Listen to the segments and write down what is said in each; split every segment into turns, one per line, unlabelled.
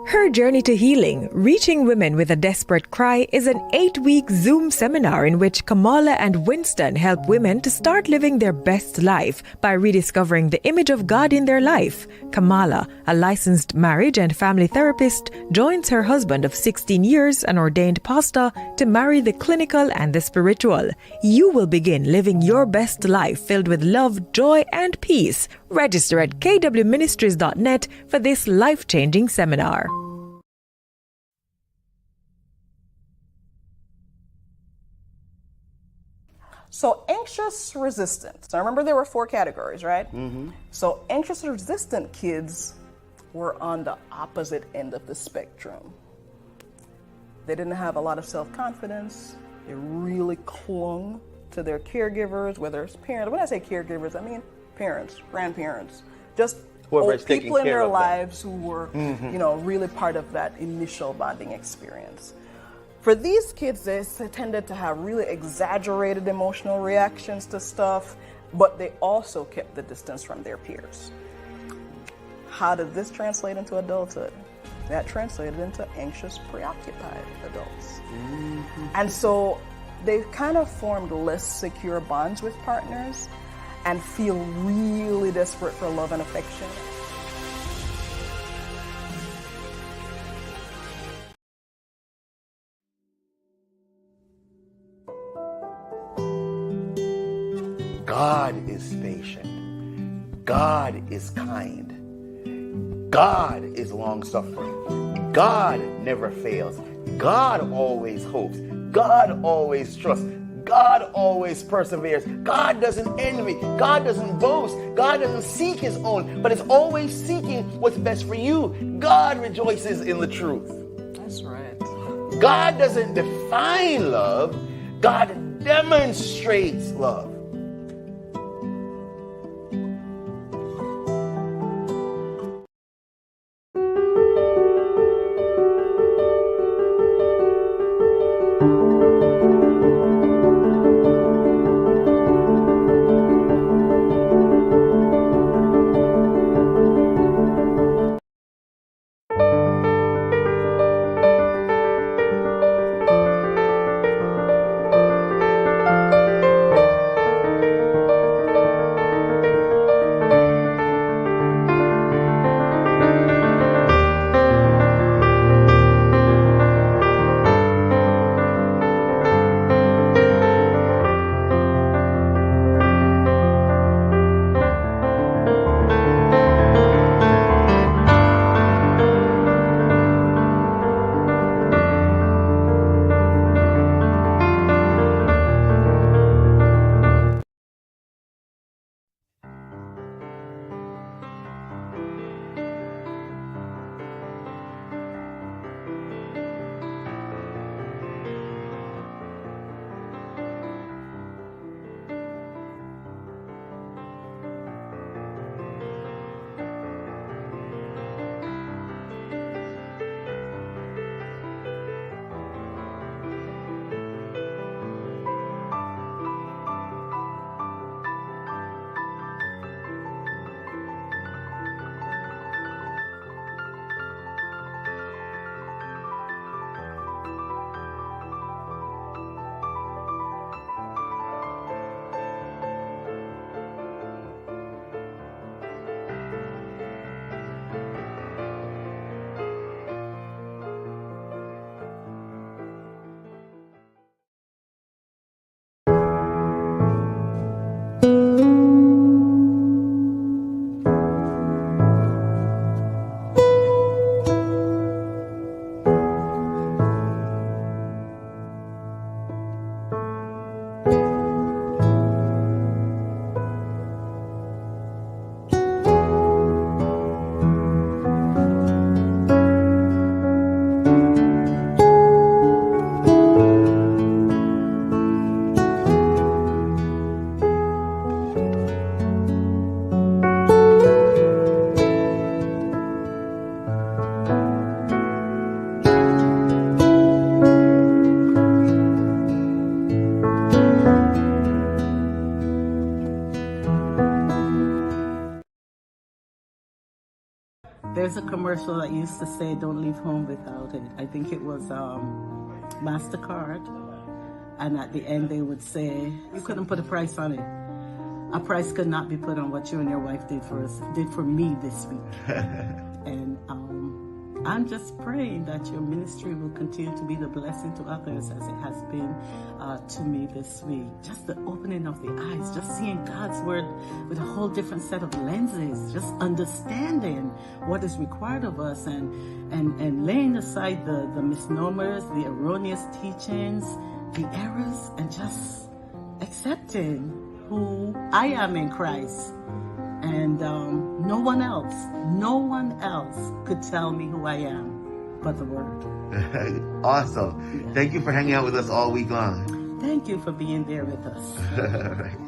Her Journey to Healing, Reaching Women with a Desperate Cry is an 8-week Zoom seminar in which Kamala and Winston help women to start living their best life by rediscovering the image of God in their life. Kamala, a licensed marriage and family therapist, joins her husband of 16 years, an ordained pastor, to marry the clinical and the spiritual. You will begin living your best life filled with love, joy, and peace. Register at kwministries.net for this life-changing seminar.
So anxious resistant. So remember there were 4 categories, right? Mm-hmm. So anxious resistant kids were on the opposite end of the spectrum. They didn't have a lot of self-confidence. They really clung to their caregivers, whether it's parents. When I say caregivers, I mean parents, grandparents, just old people in their lives who were, really part of that initial bonding experience. For these kids, they tended to have really exaggerated emotional reactions to stuff, but they also kept the distance from their peers. How did this translate into adulthood? That translated into anxious, preoccupied adults. Mm-hmm. And so they kind of formed less secure bonds with partners and feel really desperate for love and affection.
God is patient. God is kind. God is long-suffering. God never fails. God always hopes. God always trusts. God always perseveres. God doesn't envy. God doesn't boast. God doesn't seek his own, but is always seeking what's best for you. God rejoices in the truth.
That's right.
God doesn't define love. God demonstrates love.
There's a commercial that used to say, "Don't leave home without it." I think it was MasterCard, and at the end they would say, "You couldn't put a price on it. A price could not be put on what you and your wife did for me this week." And I'm just praying that your ministry will continue to be the blessing to others as it has been to me this week. Just the opening of the eyes, just seeing God's word with a whole different set of lenses, just understanding what is required of us and laying aside the misnomers, the erroneous teachings, the errors, and just accepting who I am in Christ. And no one else could tell me who I am but the Word.
Awesome.
Yeah.
Thank you for hanging out with us all week long.
Thank you for being there with us.
All right.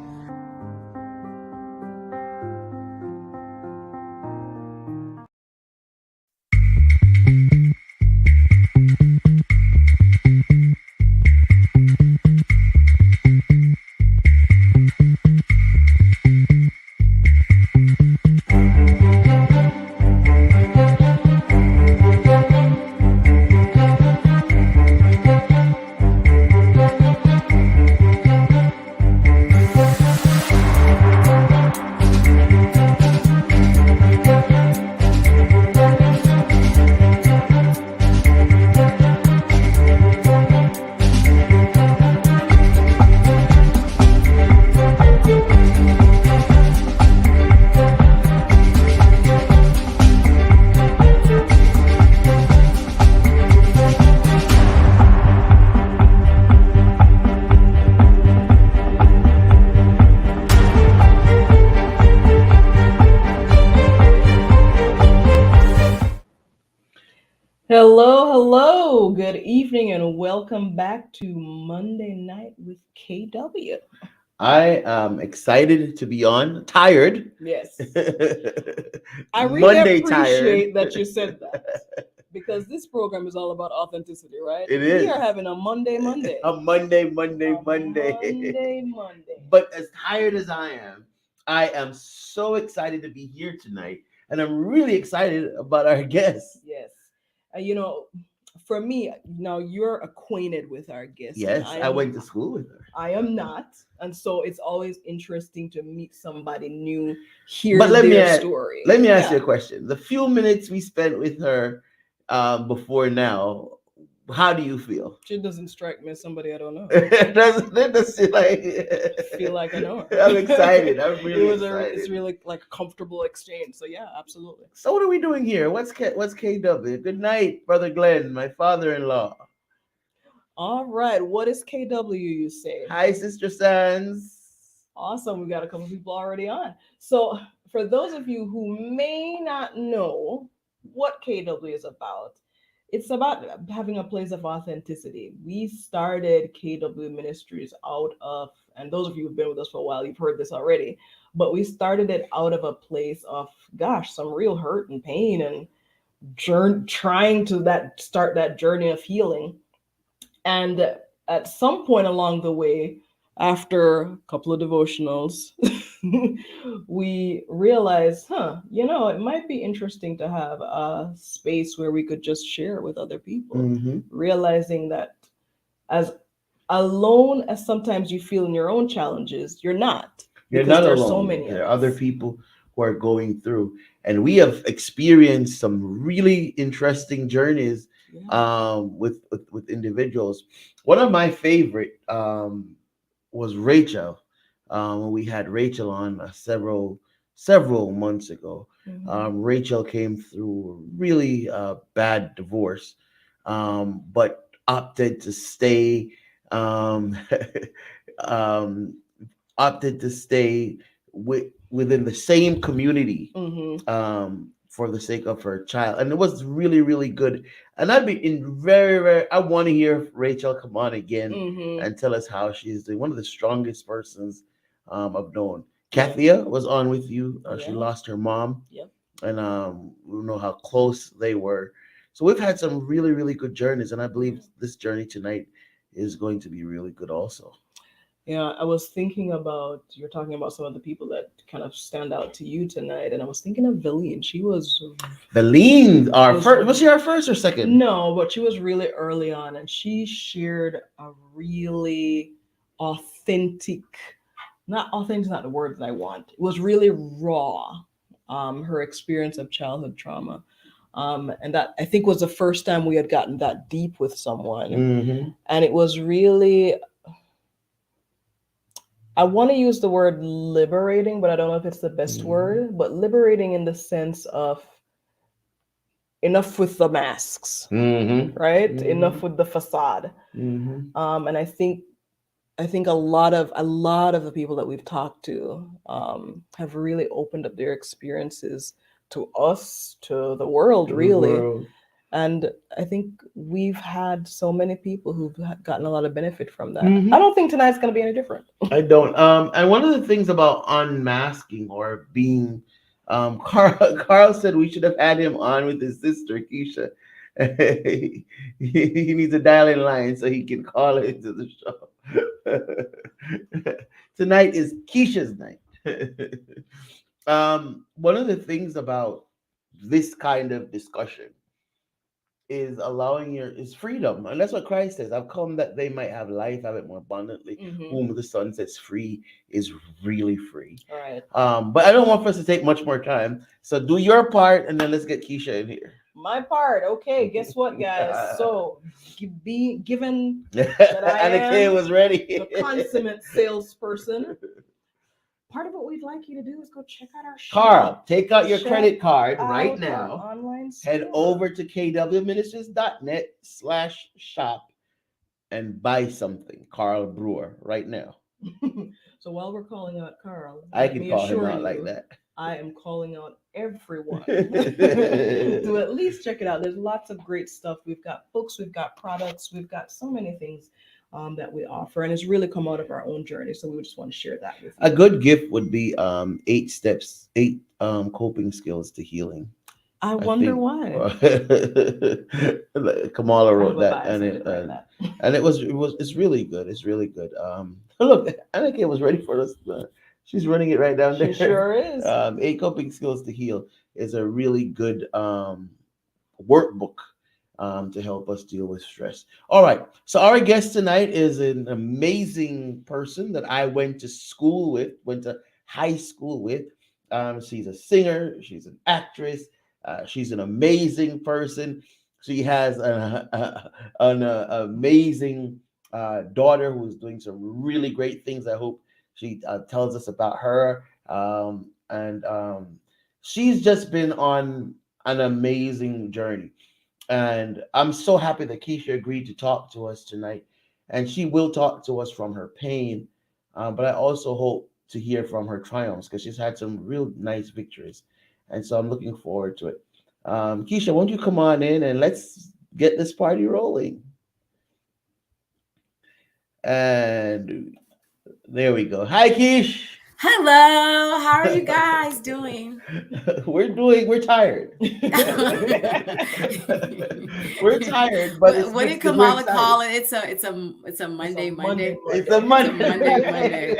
Hello, good evening, and welcome back to Monday Night with KW.
I am excited to be on. Tired.
Yes, I really
Monday
appreciate
tired.
that you said that because this program is all about authenticity, right?
It
We
is.
are having a Monday.
A Monday.
A Monday.
But as tired as I am so excited to be here tonight. And I'm really excited about our guest.
Yes. For me, now you're acquainted with our guest.
Yes, I went to school with her.
I am not. And so it's always interesting to meet somebody new, hear
But
their story.
Let me ask you a question. The few minutes we spent with her before now, how do you feel?
She doesn't strike me as somebody I don't know.
It doesn't like
feel like I know her.
I'm excited. I'm really excited.
It's really like a comfortable exchange. So yeah, absolutely.
So what are we doing here? What's KW? Good night, Brother Glenn, my father-in-law.
All right. What is KW, you say?
Hi, Sister Sands.
Awesome. We got a couple people already on. So for those of you who may not know what KW is about, it's about having a place of authenticity. We started KW Ministries out of, and those of you who've been with us for a while, you've heard this already, but we started it out of a place of, some real hurt and pain and trying to start that journey of healing. And at some point along the way, after a couple of devotionals, we realized, it might be interesting to have a space where we could just share with other people, realizing that as alone as sometimes you feel in your own challenges, you're not.
You're not alone.
So many
there are other people who are going through, and we have experienced some really interesting journeys with individuals. One of my favorite was Rachel. We had Rachel on several months ago. Rachel came through a really bad divorce, but opted to stay within the same community for the sake of her child, and it was really, really good. And I'd be I want to hear Rachel come on again and tell us how she's doing. One of the strongest persons I've known. Kathia was on with you. She lost her mom.
Yep.
And we know how close they were. So we've had some really, really good journeys, and I believe this journey tonight is going to be really good also.
Yeah, I was thinking about, you're talking about some of the people that kind of stand out to you tonight, and I was thinking of Valine.
The leans are
was
first. Was she our first or second?
No, but she was really early on, and she shared a really authentic, not authentic is not the word that I want. It was really raw, her experience of childhood trauma. And that I think was the first time we had gotten that deep with someone.
Mm-hmm.
And it was really, I want to use the word liberating, but I don't know if it's the best word, but liberating in the sense of enough with the masks,
Mm-hmm.
right?
Mm-hmm.
Enough with the facade.
Mm-hmm.
And I think a lot of the people that we've talked to have really opened up their experiences to us, to the world,
The
really.
world.
And I think we've had so many people who've gotten a lot of benefit from that.
Mhm.
I don't think tonight's going to be any different.
I don't. And one of the things about unmasking or being, Carl said we should have had him on with his sister Keisha. He needs a dial-in line so he can call into the show. Tonight is Keisha's night. One of the things about this kind of discussion is allowing is freedom, and that's what Christ says. I've come that they might have life, have it more abundantly. Whom the Son sets free is really free.
Right.
But I don't want us to take much more time. So do your part, and then let's get Keisha in here.
My part. Okay, guess what, guys? So, given
That
I
Anna Kay
am
was ready.
the consummate salesperson, part of what we'd like you to do is go check out our shop.
Carl, take out your
Check
credit card
out
right
our
now.
online
Head
store.
over to kwministries.net/shop and buy something. Carl Brewer right now.
So while we're calling out Carl,
I
let
can
me
call him
assure
out
you,
like that.
I am calling out everyone to at least check it out. There's lots of great stuff. We've got books, we've got products, we've got so many things that we offer, and it's really come out of our own journey. So we just want to share that with you.
A good gift would be 8 steps, 8 coping skills to healing.
I wonder why.
Kamala wrote that,
and
it's really good. It's really good. Look, Annika was ready for this. She's running it right down there.
She sure is.
8 coping skills to heal is a really good workbook to help us deal with stress. All right. So our guest tonight is an amazing person that I went to high school with. She's a singer. She's an actress. She's an amazing person. She has an amazing daughter who is doing some really great things. I hope she tells us about her. And she's just been on an amazing journey. And I'm so happy that Keisha agreed to talk to us tonight. And she will talk to us from her pain. But I also hope to hear from her triumphs because she's had some real nice victories. And so I'm looking forward to it. Keisha, won't you come on in and let's get this party rolling? And there we go. Hi, Keish.
Hello, how are you guys doing?
We're tired. We're tired, but
what did Kamala call it? It's a Monday.
It's a Monday.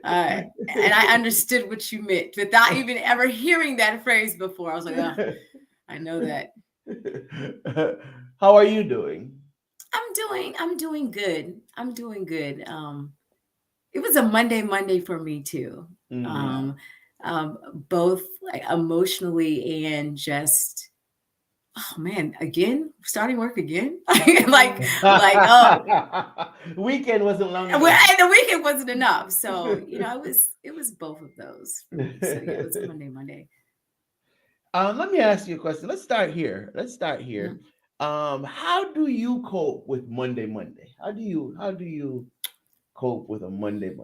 All right. And I understood what you meant without even ever hearing that phrase before. I was like, oh, I know that.
How are you doing?
I'm doing good. It was a Monday for me too. Mm-hmm. Both like emotionally and just, oh man, again, starting work again.
Weekend wasn't long enough.
And the weekend wasn't enough. So, it was both of those for me. So yeah, it was a Monday.
Let me ask you a question. Let's start here. Mm-hmm. How do you cope with Monday? How do you cope with a Monday?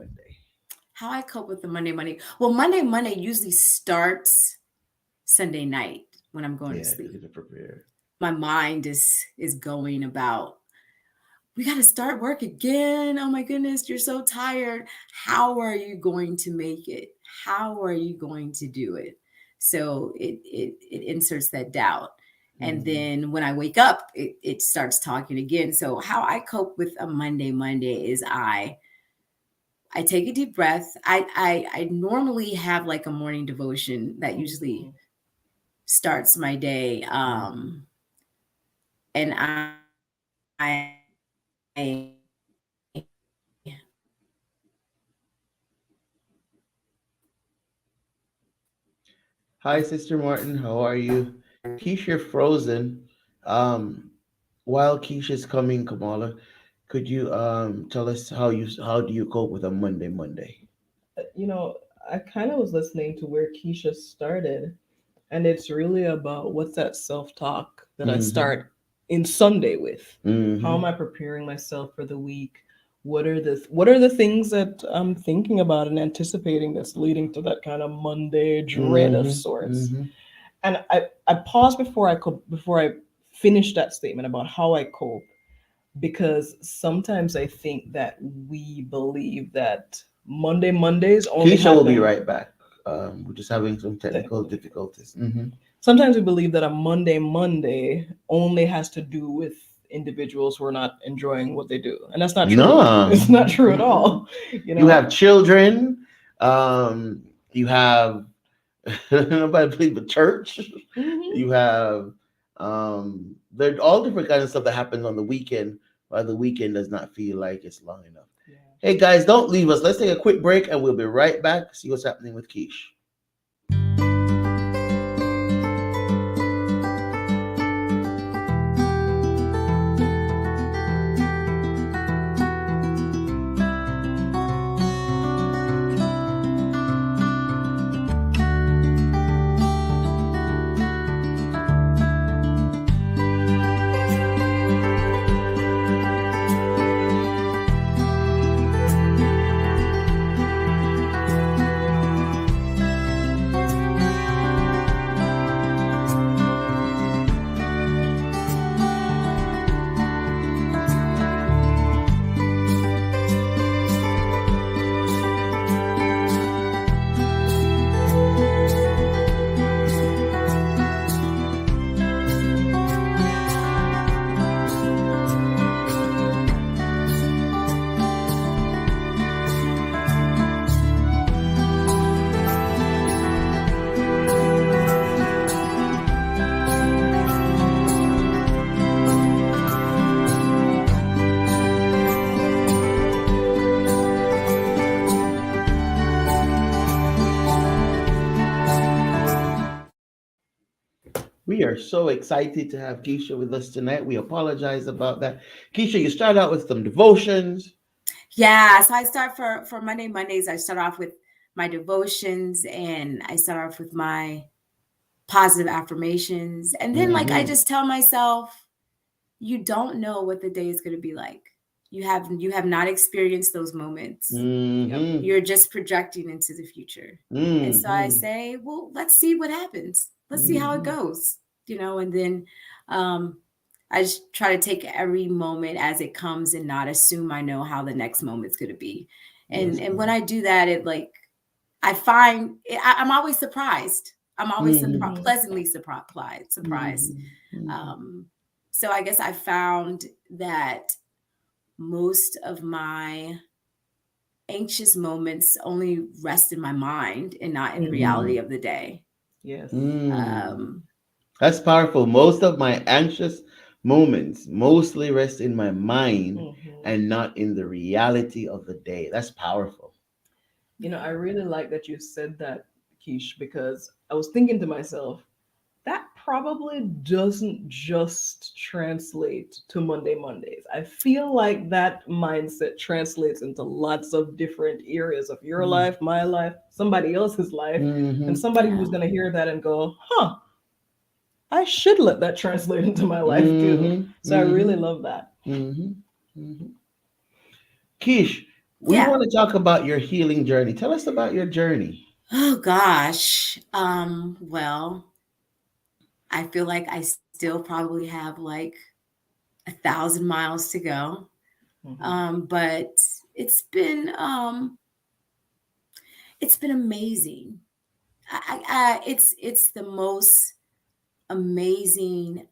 How I cope with the Monday? Well, Monday usually starts Sunday night when I'm going to sleep.
To prepare. My
mind is going about, we got to start work again. Oh my goodness, you're so tired. How are you going to make it? How are you going to do it? So it inserts that doubt. And mm-hmm. then when I wake up, it starts talking again. So how I cope with a Monday is I I take a deep breath. I normally have like a morning devotion that usually starts my day. And I
Hi, Sister Martin. How are you? Keisha, you're frozen. Um, while Keisha's coming, Kamala, could you tell us how do you cope with a Monday?
You know, I kind of was listening to where Keisha started, and it's really about what's that self-talk that I
Mm-hmm.
start in Sunday with. How am
Mm-hmm.
I preparing myself for the week? What are the things that I'm thinking about and anticipating that's leading to that kind of Monday dread of
Mm-hmm.
sorts?
Mm-hmm.
And I paused before I finished that statement about how I cope, because sometimes I think that we believe that Mondays only
Keisha will be
happen.
right back. We're just having some technical
Technical
difficulties. Mm-hmm.
Sometimes we believe that a Monday only has to do with individuals who are not enjoying what they do, and that's not true.
No.
It's not true at
Mm-mm.
all. You
You
know,
have children. You have nobody believe a church.
hmm
You have there's all different kinds of stuff that happens on the weekend, while the weekend does not feel like it's long enough.
yeah.
Hey guys, don't leave us. Let's take a quick break and we'll be right back. See what's happening with Keish. We are so excited to have Keisha with us tonight. We apologize about that. Keisha, you start out with some devotions.
Yeah, so I start for Mondays. I start off with my devotions, and I start off with my positive affirmations, and then like I
Mm-hmm.
just tell myself, you don't know what the day is going to be like. You have not experienced those moments.
Yep.
Mm-hmm.
You're just projecting into the future. And so I
Mm-hmm.
say, well, let's see what happens. Let's see how it
Mm-hmm.
goes, and then um, I just try to take every moment as it comes and not assume I know how the next moment's going to be. And
Yes.
and when I do that, it like I find I'm always surprised. I'm always
Mm-hmm.
pleasantly surprised.
Mm-hmm.
Um, so I guess I found that most of my anxious moments only rest in my mind and not in the
hmm
reality of the day.
Yes.
Mm.
Um,
That's powerful. Most of my anxious moments mostly rest in my mind
hmm
and not in the reality of the day. That's powerful.
I really like that you said that, Keish, because I was thinking to myself, that probably doesn't just translate to Mondays. I feel like that mindset translates into lots of different areas of your life, my life, somebody else's life, and
Mm-hmm.
somebody
yeah.
who's going to hear that and go, huh, I should let that translate into my life too.
Mm-hmm.
So I really
Mm-hmm.
love that.
Mm-hmm. Mm-hmm. Kish, we
Yeah.
want to talk about your healing journey. Tell us about your journey.
Oh gosh. Well, I feel like I still probably have like 1,000 miles to go.
hmm
But it's been um it's been amazing. It's the most amazing,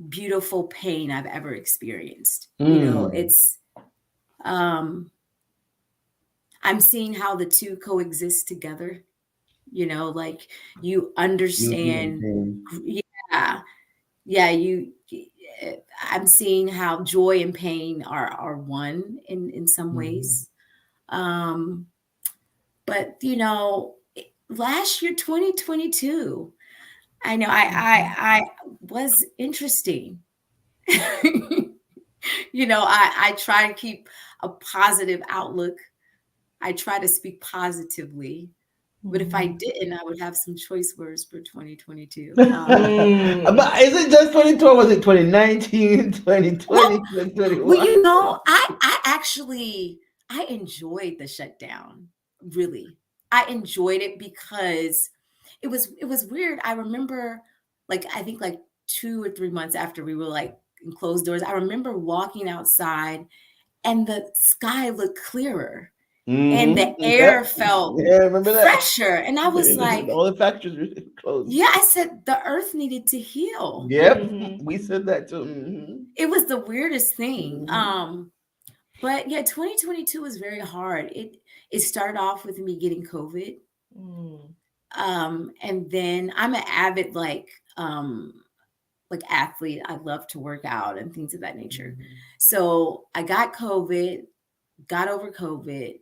beautiful pain I've ever experienced.
Mm.
It's um I'm seeing how the two coexist together. Like you
Beauty and
understand.
pain.
Yeah. Yeah. I'm seeing how joy and pain are one in some ways. Um, but last year, 2022, I know I was interesting. I try to keep a positive outlook. I try to speak positively. But if I didn't, I would have some choice words for 2022.
But is it just 2012? Was it 2019,
No,
2020,
well,
2021?
I enjoyed the shutdown. Really, I enjoyed it because it was weird. I remember, like, I think like 2 or 3 months after we were like in closed doors, I remember walking outside and the sky looked clearer and the air
Yep.
felt
Yeah, remember that?
fresher, and I was like,
All the factories were closed.
yeah, I said the earth needed to heal.
Yep, we said that too.
It was the weirdest thing.
Mhm.
But yeah, 2022 was very hard. It started off with me getting COVID. And then I'm an avid like athlete. I love to work out and things of that nature. So I got COVID, got over COVID,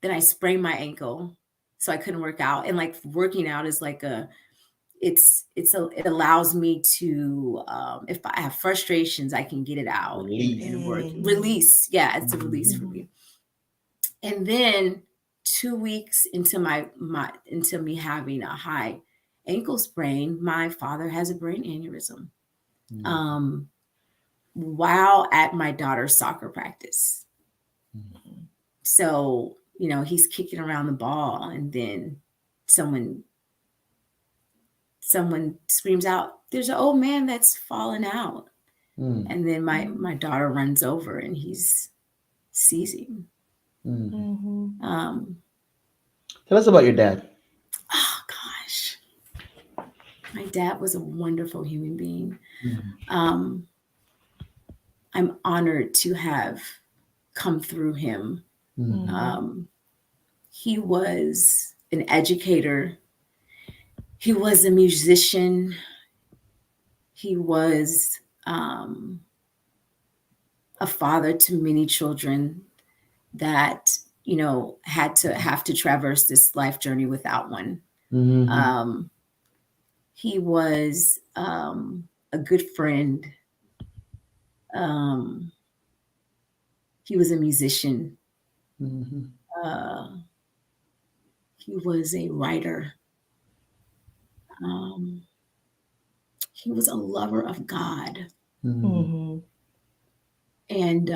then I sprained my ankle. So I couldn't work out. And like working out is like it allows me to if I have frustrations, I can get it out and work. Release. Yeah, it's a release for me. And then 2 weeks into into me having a high ankle sprain, my father has a brain aneurysm. While at my daughter's soccer practice. So, he's kicking around the ball and then someone screams out, "There's an old man that's fallen out." And then my daughter runs over and he's seizing.
Tell us about your dad.
Oh gosh. My dad was a wonderful human being. I'm honored to have come through him. He was an educator. He was a musician. He was a father to many children that have to traverse this life journey without one. He was a good friend. He was a musician. He was a writer. He was a lover of God. And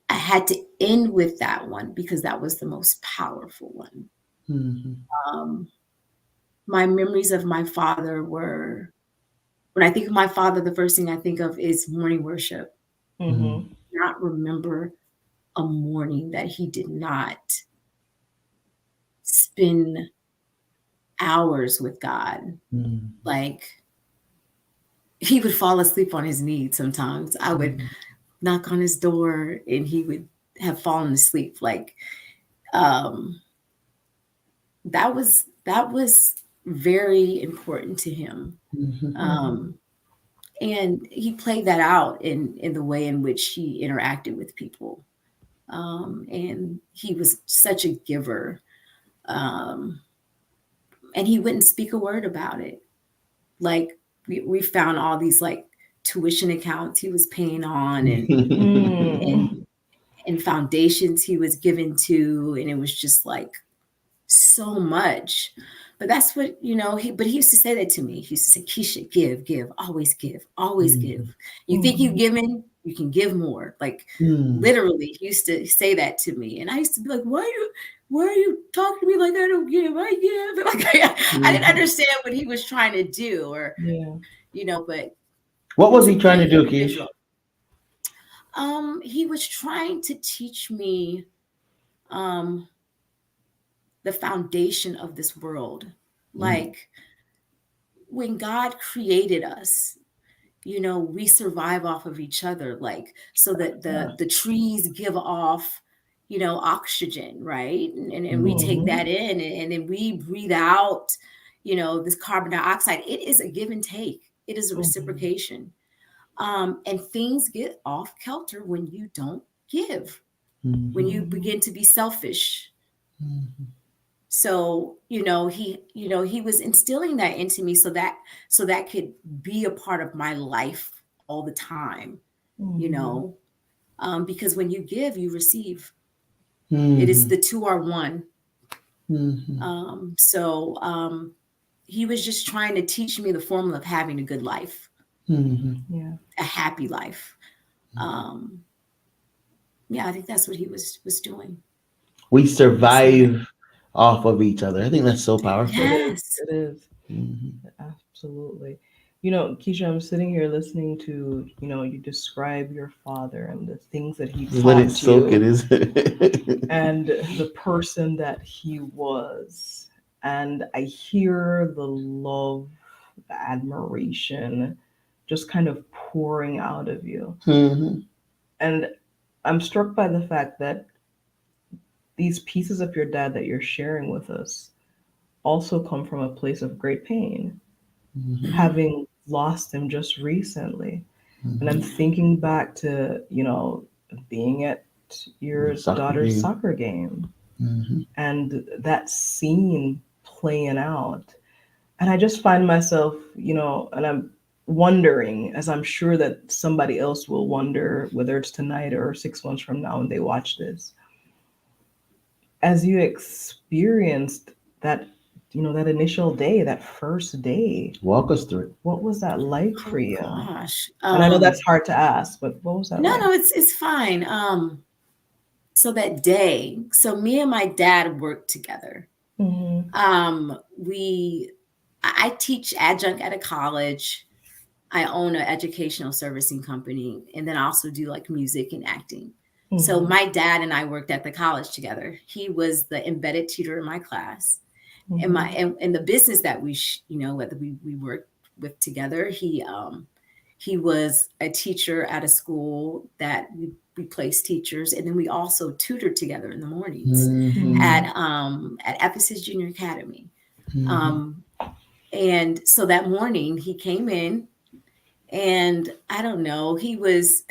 I had to end with that one because that was the most powerful one. My memories of my father were, when I think of my father, the first thing I think of is morning worship. Not remember a morning that he did not spend hours with God. Like, he would fall asleep on his knees sometimes. I would knock on his door and he would have fallen asleep. Like, that was very important to him. And he played that out in the way in which he interacted with people. And he was such a giver. And he wouldn't speak a word about it. Like, we found all these like tuition accounts he was paying on and foundations he was given to, and it was just like so much. But that's what, he used to say that to me. He used to say, "Keisha, give, always give, always give. You think you've given, you can give more." Like, literally, he used to say that to me. And I used to be like, why are you talking to me like I don't give? I give. Like, I didn't understand what he was trying to do, or, but.
What was he trying to do, Keish?
He was trying to teach me the foundation of this world. Like, when God created us, we survive off of each other. Like, so that the trees give off, oxygen, right? And we take that in, and then we breathe out, this carbon dioxide. It is a give and take. It is a reciprocation. And things get off kilter when you don't give, when you begin to be selfish. So, he was instilling that into me so that could be a part of my life all the time, because when you give, you receive. It is the two are one. So he was just trying to teach me the formula of having a good life, a happy life. I think that's what he was doing.
We survive off of each other. I think that's so powerful.
Yes.
It is. Absolutely. Keisha, I'm sitting here listening to, you describe your father and the things that he
Just let it
taught
soak
you
it, is it?
and the person that he was. And I hear the love, the admiration just kind of pouring out of you. And I'm struck by the fact that these pieces of your dad that you're sharing with us also come from a place of great pain, having lost him just recently. And I'm thinking back to, being at your daughter's soccer game and that scene playing out. And I just find myself, and I'm wondering, as I'm sure that somebody else will wonder, whether it's tonight or 6 months from now when they watch this, as you experienced that, that initial day, that first day.
Walk us through it.
What was that like for you?
Gosh.
And I know that's hard to ask, but what was that like?
No, it's fine. So that day, so me and my dad worked together. I teach adjunct at a college. I own an educational servicing company, and then I also do like music and acting. So my dad and I worked at the college together. He was the embedded tutor in my class, and the business that we whether we worked with together. He was a teacher at a school that we placed teachers, and then we also tutored together in the mornings at Ephesus Junior Academy. And so that morning he came in, and I don't know, he was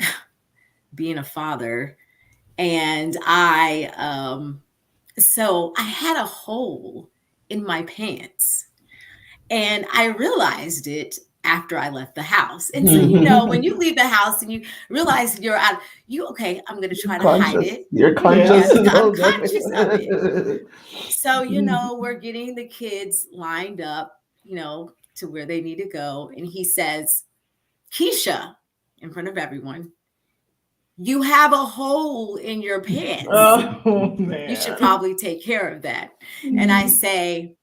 being a father, and so I had a hole in my pants, and I realized it after I left the house. And so, when you leave the house and you realize you're out, I'm going to try to hide it.
You're conscious.
Yes, I'm conscious of it. So, we're getting the kids lined up, to where they need to go. And he says, Keisha, in front of everyone, you have a hole in your pants.
Oh, man.
You should probably take care of that. And I say,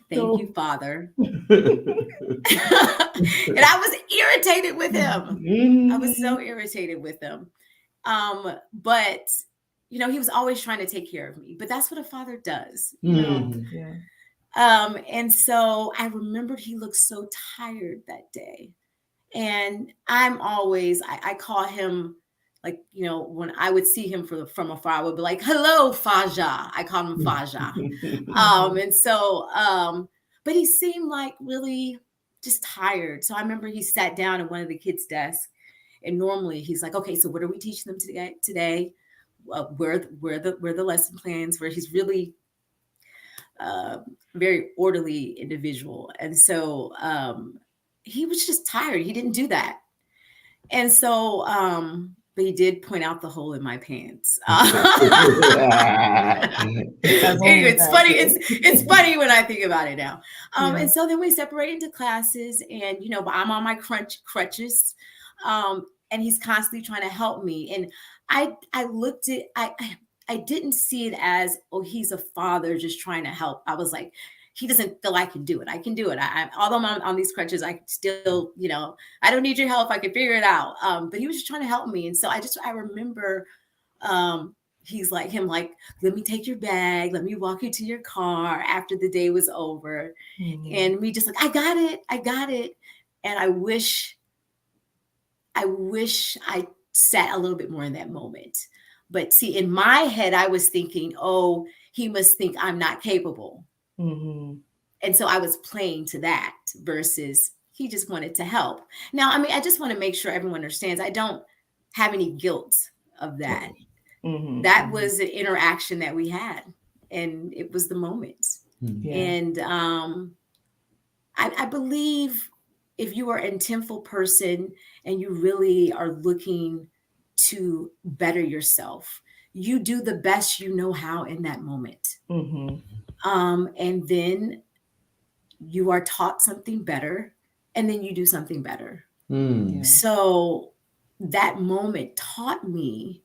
thank you, Father. And I was irritated with him. I was so irritated with him. But, he was always trying to take care of me. But that's what a father does,
Yeah.
And so I remembered he looked so tired that day. And I'm always, I call him, like, when I would see him from afar, I would be like, hello, Faja. I call him Faja. And so, but he seemed like really just tired. So I remember he sat down at one of the kids' desks, and normally he's like, okay, so what are we teaching them today? Where the lesson plans, where he's really very orderly individual. And so he was just tired. He didn't do that. And so, but he did point out the hole in my pants. It's funny. It's funny when I think about it now. And so then we separate into classes, and I'm on my crutches, and he's constantly trying to help me. And I looked at I didn't see it as, oh, he's a father just trying to help. I was like, he doesn't feel I can do it. I can do it. Although I'm on these crutches, I still, I don't need your help. I can figure it out. But he was just trying to help me. And so I remember he's like, let me take your bag. Let me walk you to your car after the day was over. And we just like, I got it. And I wish I sat a little bit more in that moment. But see, in my head, I was thinking, oh, he must think I'm not capable.
Mm-hmm.
And so I was playing to that versus he just wanted to help. Now, I mean, I just want to make sure everyone understands I don't have any guilt of that.
Mm-hmm.
That was an interaction that we had, and it was the moment.
Yeah.
And I believe if you are an intentful person and you really are looking to better yourself, you do the best you know how in that moment.
Mm-hmm.
And then you are taught something better, and then you do something better.
Yeah.
So that moment taught me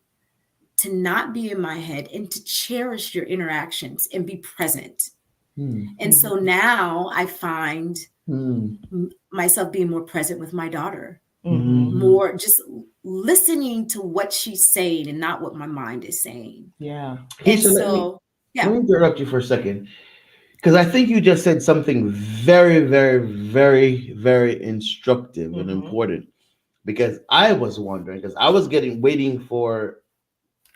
to not be in my head and to cherish your interactions and be present. And so now I find myself being more present with my daughter,
Mm-hmm.
more just listening to what she's saying and not what my mind is saying.
Yeah.
And
Keisha,
so,
let me
yeah.
interrupt you for a second. Because I think you just said something very, very, very, very instructive and
Mm-hmm.
important. Because I was wondering, because I was waiting for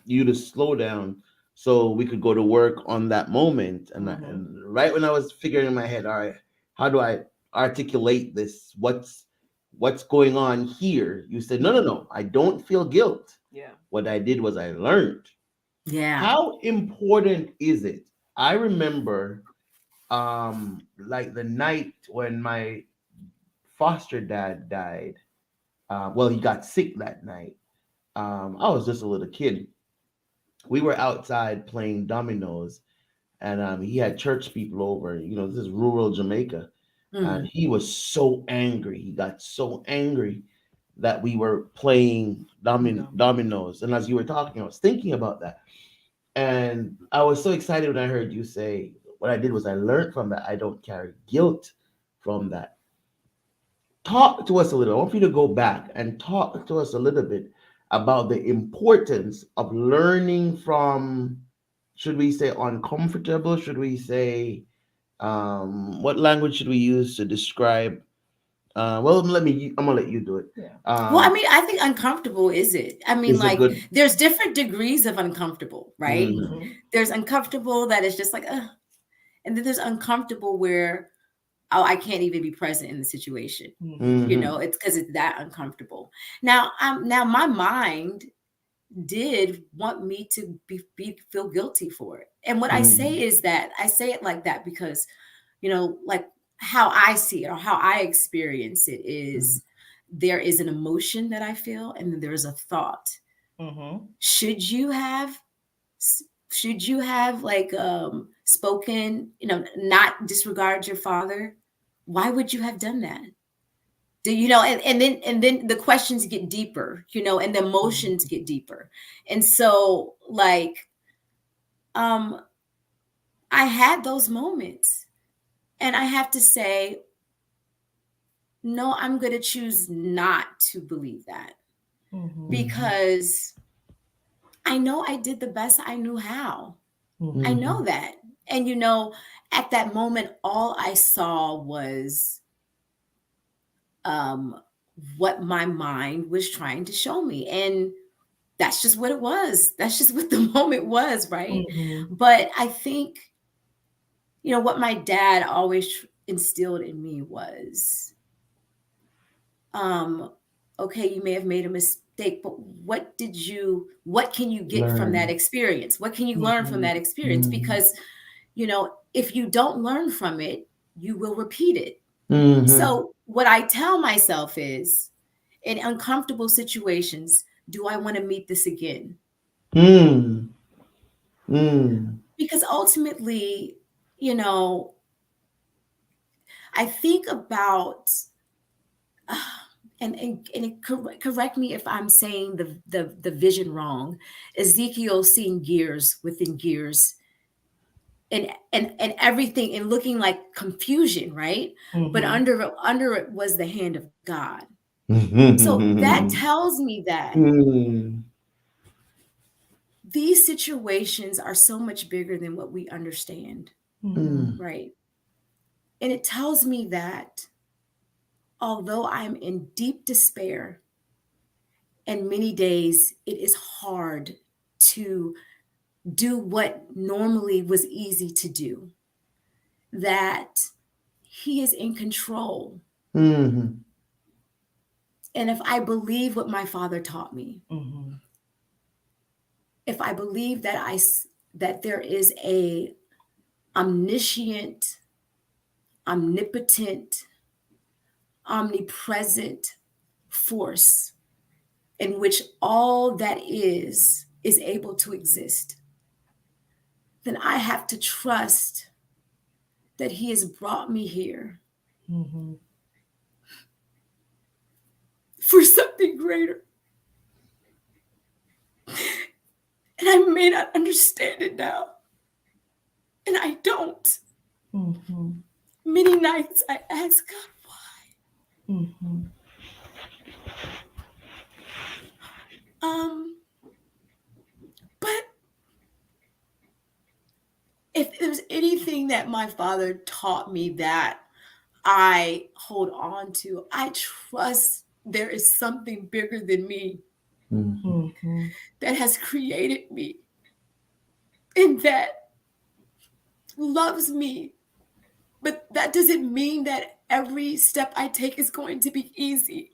you to slow down so we could go to work on that moment. And, and right when I was figuring in my head, all right, how do I articulate this? What's going on here? You said, no, no, no, I don't feel guilt.
Yeah.
What I did was I learned.
Yeah.
How important is it? I remember like the night when my foster dad died. Well, he got sick that night. I was just a little kid. We were outside playing dominoes, and he had church people over. You know, this is rural Jamaica, and
Mm.
he was so angry. He got so angry that we were playing dominoes. And as you were talking, I was thinking about that, and I was so excited when I heard you say, "What I did was I learned from that. I don't carry guilt from that." Talk to us a little. I want you to go back and talk to us a little bit about the importance of learning from, should we say uncomfortable? Should we say, what language should we use to describe? Well, I'm gonna let you do it.
Yeah.
Well, I mean, I think uncomfortable is it? I mean,
Is a
like,
good.
there's different degrees of uncomfortable, right?
Mhm.
There's uncomfortable that is just like, and then there's uncomfortable where, oh, I can't even be present in the situation.
Mm-hmm.
You
Mhm.
know, it's because it's that uncomfortable. Now, now my mind did want me to feel guilty for it. And what I say
Mhm.
is that I say it like that because, you know, like how I see it or how I experience it is there is an emotion that I feel and then there's a thought.
Mm-hmm.
Should you have like spoken, you know, not disregard your father? Why would you have done that? Do you know, and then the questions get deeper, you know, and the emotions get deeper. And so like I had those moments and I have to say, no, I'm going to choose not to believe that
Mm-hmm.
because I know I did the best I knew how. I know that. And you know, at that moment, all I saw was um, what my mind was trying to show me. And that's just what it was. That's just what the moment was, right?
Mm-hmm.
But I think, you know, what my dad always instilled in me was, um, okay, you may have made a mistake, but what can you get from that
Learn.
experience? What can you learn from that experience? Because, you know, if you don't learn from it, you will repeat it.
Mhm.
So what I tell myself is, in uncomfortable situations, do I want to meet this again?
Mm. Mm.
Because ultimately, you know, I think about, correct me if I'm saying the vision wrong. Ezekiel seeing gears within gears, and everything, and looking like confusion, right? But
Mm-hmm.
under it was the hand of God. So that
Mhm.
tells me that
Mm.
these situations are so much bigger than what we understand,
Mm-hmm.
Mm.
right? And it tells me that although I'm in deep despair, and many days it is hard to do what normally was easy to do, that he is in control.
Mm-hmm.
And if I believe what my father taught me, if I believe that there is a omniscient, omnipotent, omnipresent force in which all that is able to exist, then I have to trust that he has brought me here for something greater. And I may not understand it now. And I don't. Many nights I ask God, why? But if there's anything that my father taught me that I hold on to, I trust there is something bigger than me that has created me and that loves me. But that doesn't mean that every step I take is going to be easy.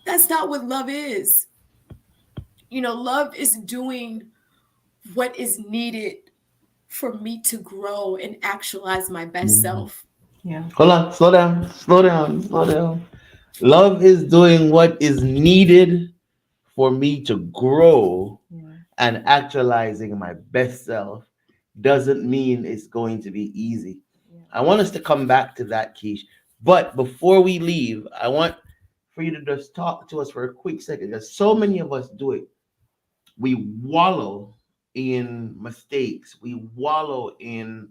That's not what love is. Love is doing what is needed for me to grow and actualize my best self.
Yeah.
Hold on, slow down, slow down, slow down. Love is doing what is needed for me to grow and actualizing my best self doesn't mean it's going to be easy. I want us to come back to that, Keish. But before we leave, I want for you to just talk to us for a quick second, because so many of us do it. We wallow in mistakes. We wallow in,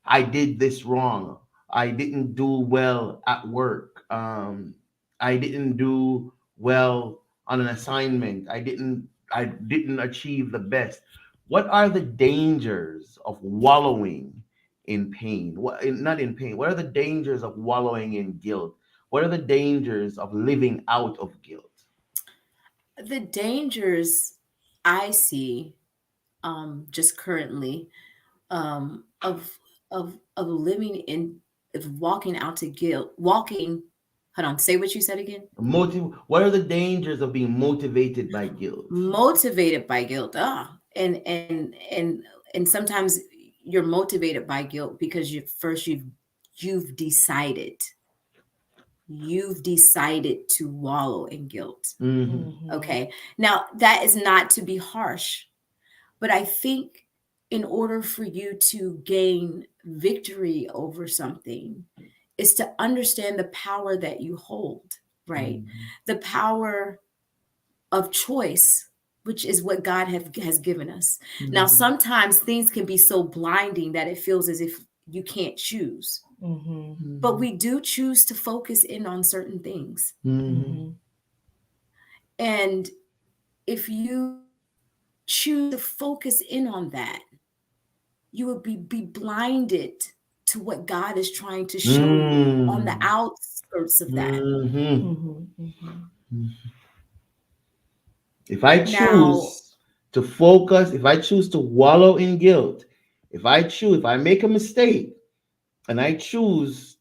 I did this wrong. I didn't do well at work. I didn't do well on an assignment. I didn't achieve the best. What are the dangers of wallowing in pain? Not in pain. What are the dangers of wallowing in guilt? What are the dangers of living out of guilt?
The dangers I see just currently of living in, of walking out to guilt, hold on, say what you said again.
What are the dangers of being motivated by guilt?
Motivated by guilt. And sometimes you're motivated by guilt because you've decided to wallow in guilt. Okay. Now that is not to be harsh, but I think in order for you to gain victory over something is to understand the power that you hold, right? The power of choice, which is what God has given us. Now, sometimes things can be so blinding that it feels as if you can't choose. But we do choose to focus in on certain things. And if you choose to focus in on that, you would be blinded to what God is trying to show you on the outskirts of that.
If I
Now,
choose to focus, if I choose to wallow in guilt, if I make a mistake and I choose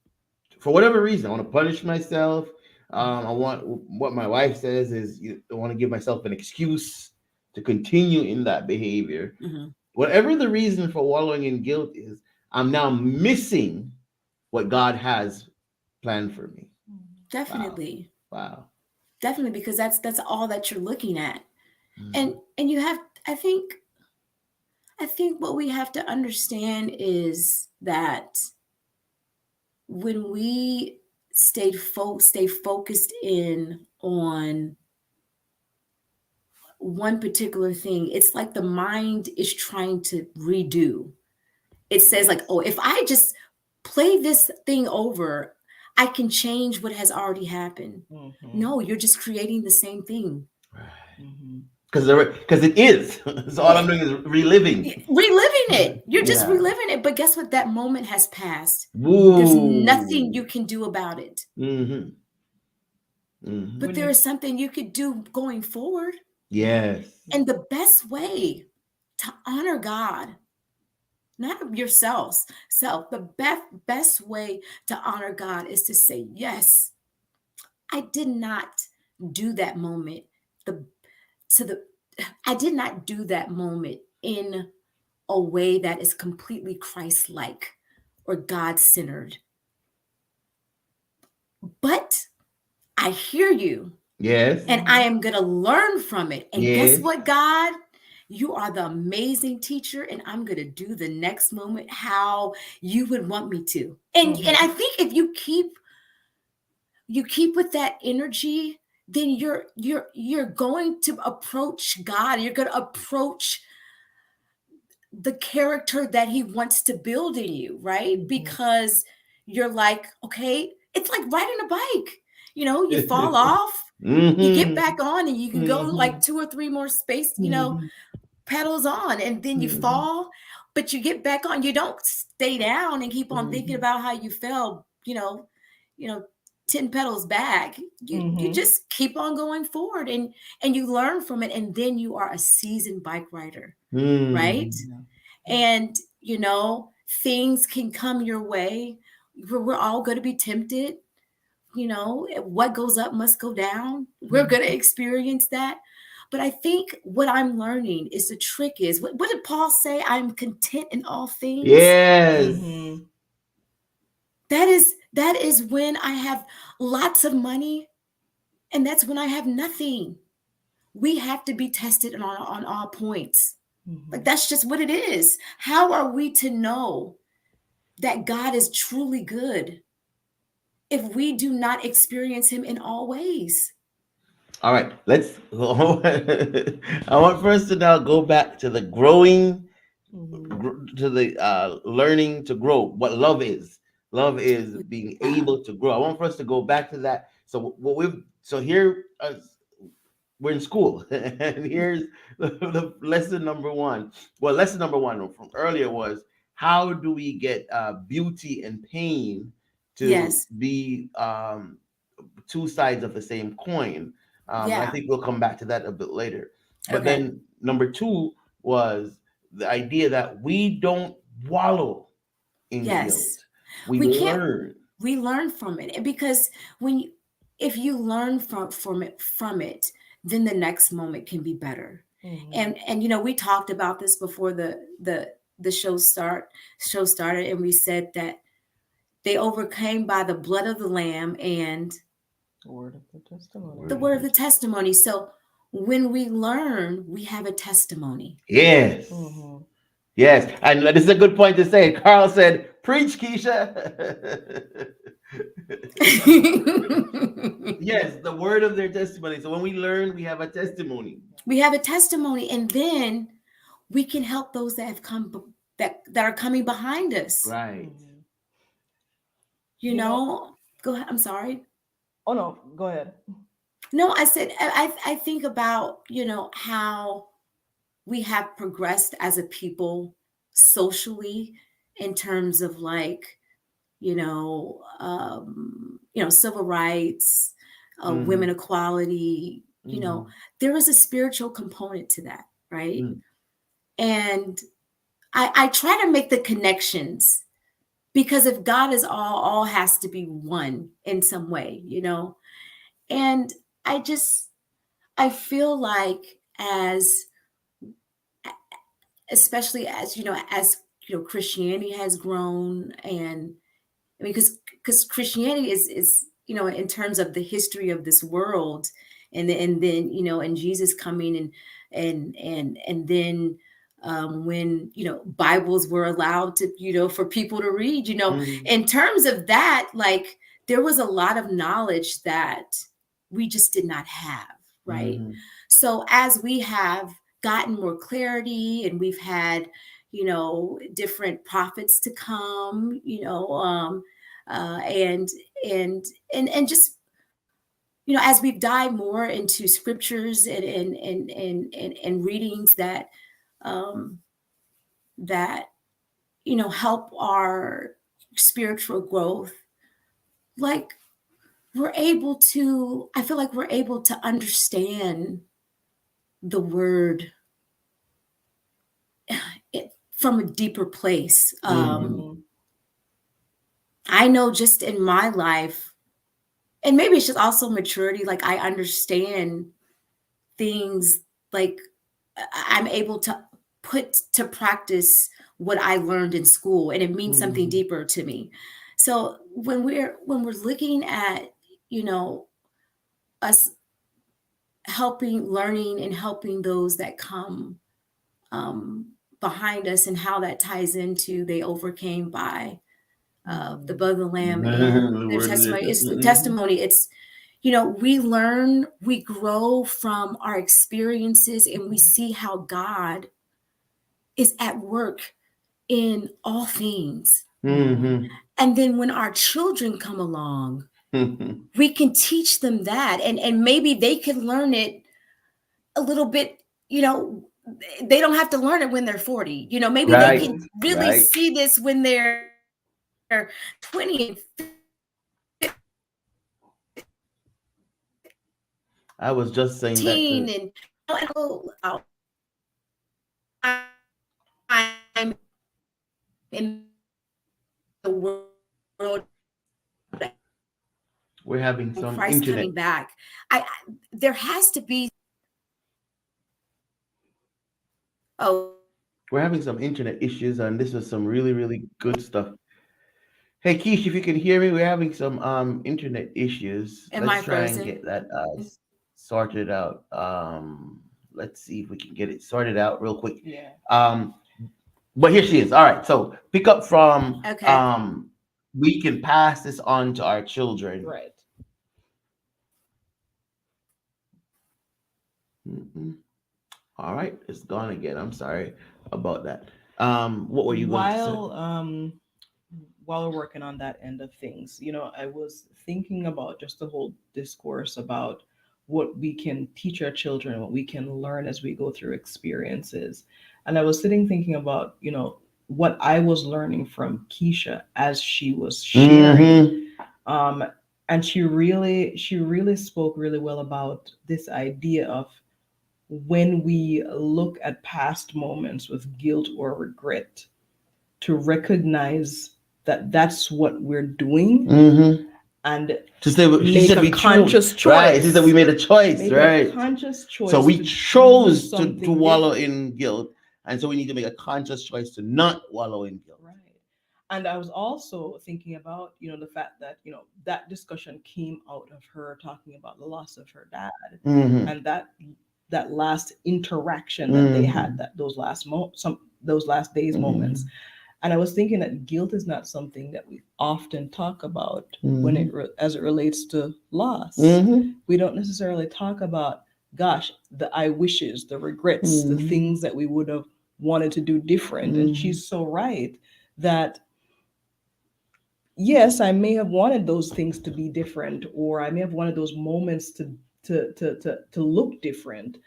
for whatever reason, I want to punish myself. I want what my wife says is I want to give myself an excuse to continue in that behavior. Whatever the reason for wallowing in guilt is, I'm now missing what God has planned for me.
definitely.
Wow.
Definitely, because that's all that you're looking at. And you have, I think what we have to understand is that when we stay focused in on one particular thing, it's like the mind is trying to redo. It says like, oh, if I just play this thing over, I can change what has already happened. No, you're just creating the same thing.
Because it is. So all I'm doing is reliving
it. You're just reliving it. But guess what? That moment has passed. There's nothing you can do about it. But there is something you could do going forward.
Yes.
And the best way to honor God, not yourselves, self, the best way to honor God is to say, yes, I did not do that moment. The to the I did not do that moment in a way that is completely Christ-like or God-centered. But I hear you
Yes.
and I am going to learn from it. And guess
Yes.
what, God? You are the amazing teacher, and I'm going to do the next moment how you would want me to. And I think if you keep with that energy, then you're going to approach God. You're going to approach the character that he wants to build in you, right? Because you're like, okay, it's like riding a bike. You fall off, you get back on, and you can go like 2 or 3 more pedals on, and then you fall, but you get back on. You don't stay down and keep on thinking about how you fell, 10 pedals back. You just keep on going forward, and you learn from it, and then you are a seasoned bike rider, right? And things can come your way. We're all going to be tempted. What goes up must go down. We're going to experience that. But I think what I'm learning is the trick is, what did Paul say? I'm content in all things.
Yes.
That is when I have lots of money, and that's when I have nothing. We have to be tested on all points. Like, that's just what it is. How are we to know that God is truly good if we do not experience him in all ways?
All right, let's. I want first to now go back to the growing, to the learning to grow. What love is. Love is being able to grow. I want for us to go back to that. So here we're in school, and here's the lesson number one. Well, lesson number one from earlier was, how do we get beauty and pain to be two sides of the same coin? I think we'll come back to that a bit later. But then number two was the idea that we don't wallow in guilt. We learn.
We learn from it, and because if you learn from it, then the next moment can be better. And we talked about this before the show started, and we said that they overcame by the blood of the Lamb and
the word of the testimony.
The word of the testimony. So when we learn, we have a testimony.
Yes. Yes. And this is a good point to say. Carl said, preach, Keisha. Yes, the word of their testimony. So when we learn, we have a testimony.
We have a testimony, and then we can help those that have come that are coming behind us.
Right.
Go ahead. I'm sorry.
Oh no, go ahead.
No, I said I think about how we have progressed as a people socially in terms of civil rights, women equality. There is a spiritual component to that, right? And I try to make the connections, because if God is all has to be one in some way, And I feel like especially as Christianity has grown, and I mean, because Christianity is in terms of the history of this world, and then and Jesus coming, and then when Bibles were allowed to for people to read, in terms of that, like, there was a lot of knowledge that we just did not have, right? So as we have gotten more clarity, and we've had different prophets to come, and just as we've dived more into scriptures and readings that help our spiritual growth, like, I feel like we're able to understand the word from a deeper place. I know just in my life, and maybe it's just also maturity, like I understand things, like I'm able to put to practice what I learned in school, and it means something deeper to me. So when we're looking at, us helping, learning, and helping those that come behind us, and how that ties into they overcame by the blood of the Lamb and their testimony. It's the testimony. It's, we learn, we grow from our experiences, and we see how God is at work in all things. And then when our children come along, we can teach them that, and maybe they can learn it a little bit, they don't have to learn it when they're 40. Maybe they can really see this when they're 20 and
I was just saying that
15
too.
I'm in the world.
We're having some
Christ
internet.
coming back. There has to be.
We're having some internet issues, and this was some really, really good stuff. Hey, Keish, if you can hear me, we're having some internet issues.
Am
Let's
I
try and
frozen?
get that sorted out. Let's see if we can get it sorted out real quick.
Yeah.
But here she is. All right, so pick up from
Okay.
we can pass this on to our children.
Right.
All right, it's gone again. I'm sorry about that. What were you going to say?
While we're working on that end of things, I was thinking about just the whole discourse about what we can teach our children, what we can learn as we go through experiences. And I was sitting thinking about, what I was learning from Keisha as she was sharing. And she really spoke really well about this idea of when we look at past moments with guilt or regret, to recognize that that's what we're doing, and
to say
make a conscious choice.
Right, she said we made a choice,
make
right?
a conscious choice.
So we chose to wallow
different.
in guilt, and so we need to make a conscious choice to not wallow in guilt.
Right. And I was also thinking about, the fact that, that discussion came out of her talking about the loss of her dad, and that last interaction that they had, that those last days moments. And I was thinking that guilt is not something that we often talk about when as it relates to loss. We don't necessarily talk about, gosh, the I wishes, the regrets, the things that we would have wanted to do different. And she's so right that, yes, I may have wanted those things to be different, or I may have wanted those moments to look different,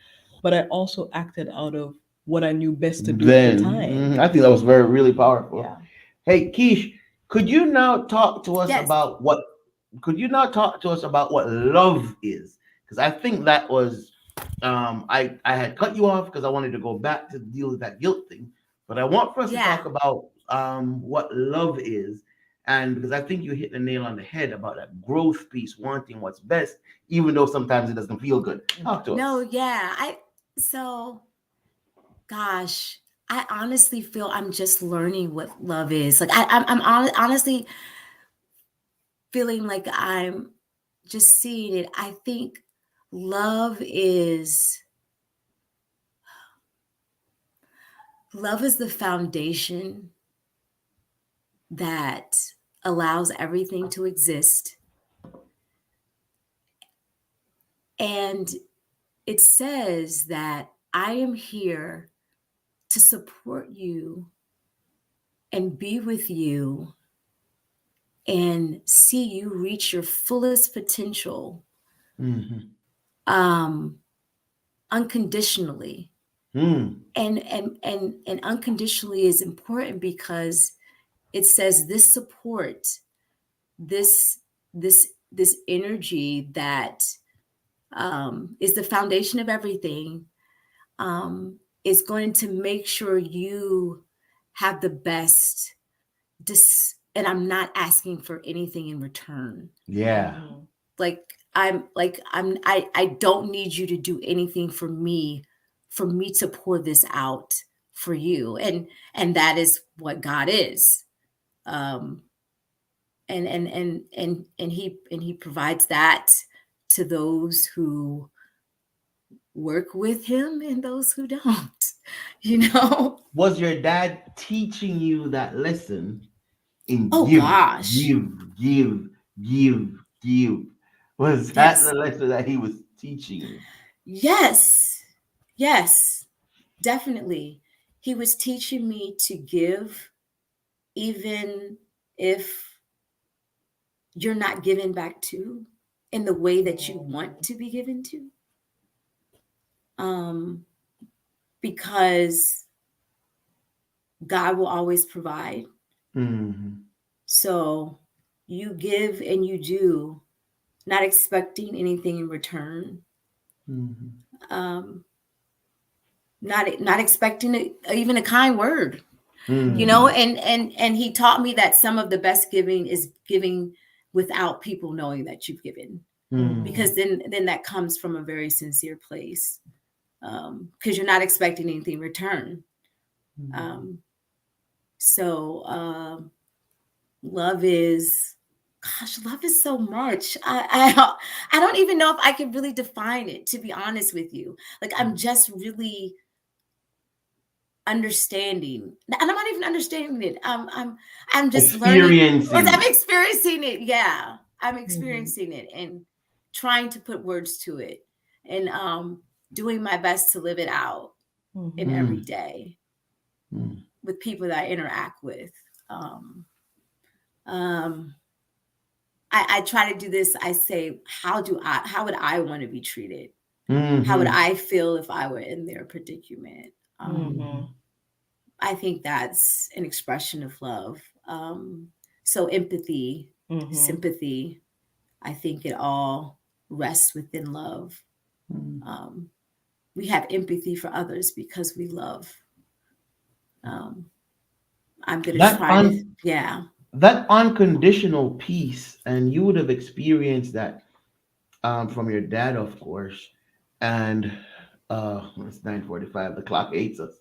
but I also acted out of what I knew best to do at the time.
I think that was really powerful.
Yeah.
Hey, Keish, could you now talk to us
Yes.
about what? Could you now talk to us about what love is? Because I think that was, I had cut you off because I wanted to go back to deal with that guilt thing, but I want for us to talk about what love is, and because I think you hit the nail on the head about that growth piece, wanting what's best, even though sometimes it doesn't feel good. Talk to us.
No, yeah. Gosh, I honestly feel I'm just learning what love is. Like I'm honestly feeling like I'm just seeing it. I think love is the foundation that allows everything to exist. And it says that I am here to support you and be with you and see you reach your fullest potential unconditionally. And unconditionally is important because it says this support, this energy that is the foundation of everything, is going to make sure you have the best. And I'm not asking for anything in return.
Yeah.
I don't need you to do anything for me to pour this out for you. And that is what God is. And he provides that to those who work with him and those who don't.
Was your dad teaching you that lesson in
Oh gosh.
give? Was that the lesson that he was teaching you?
Yes, definitely. He was teaching me to give, even if you're not given back to in the way that you want to be given to. Because God will always provide.
Mm-hmm.
So you give and you do, not expecting anything in return.
Mm-hmm.
Not expecting even a kind word.
Mm-hmm.
And he taught me that some of the best giving is giving without people knowing that you've given.
Mm-hmm.
Because then that comes from a very sincere place. Because you're not expecting anything in return. So love is so much. I don't even know if I can really define it, to be honest with you. Like, I'm just really understanding, and I'm not even understanding it. I'm just learning. I'm experiencing it. Yeah, I'm experiencing it and trying to put words to it, and doing my best to live it out in every day with people that I interact with. I try to do this. I say, how would I want to be treated?
Mm-hmm.
How would I feel if I were in their predicament? I think that's an expression of love. So empathy, sympathy, I think it all rests within love. We have empathy for others because we love. I'm going to try to, yeah.
That unconditional peace, and you would have experienced that from your dad, of course. And it's 9:45. The clock hates us.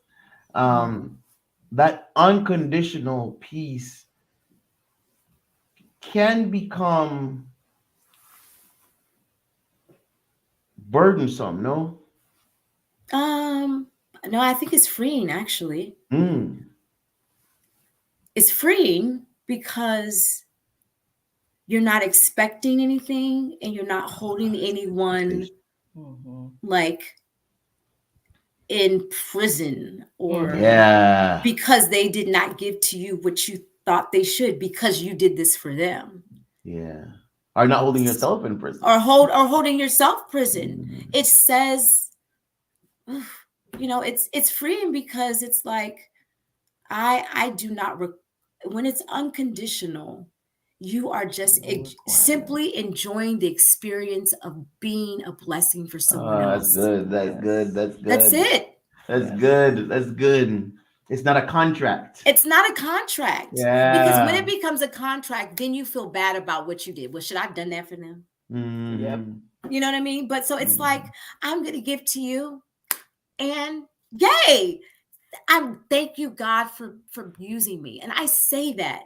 That unconditional peace can become burdensome. No.
No, I think it's freeing. Actually,
Mm.
It's freeing because you're not expecting anything and you're not holding anyone like in prison or because they did not give to you what you thought they should because you did this for them.
Yeah. Or not holding yourself in prison.
Or holding yourself prison. It says, it's freeing because it's like, I do not, when it's unconditional, you are just simply enjoying the experience of being a blessing for someone else.
That's good.
That's it.
That's good. It's not a contract.
It's not a contract.
Yeah.
Because when it becomes a contract, then you feel bad about what you did. Well, should I have done that for them?
Mm-hmm.
Yep.
You know what I mean? But so it's like, I'm going to give to you and yay. Thank you, God, for using me. And I say that.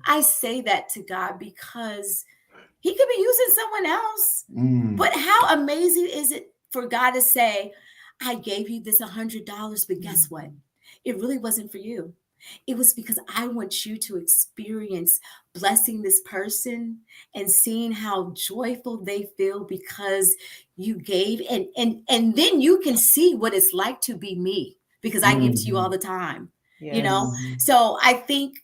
I say that to God because he could be using someone else. But how amazing is it for God to say, I gave you this $100, but guess what? It really wasn't for you. It was because I want you to experience blessing this person and seeing how joyful they feel because you gave. And then you can see what it's like to be me because I give to you all the time, So I think,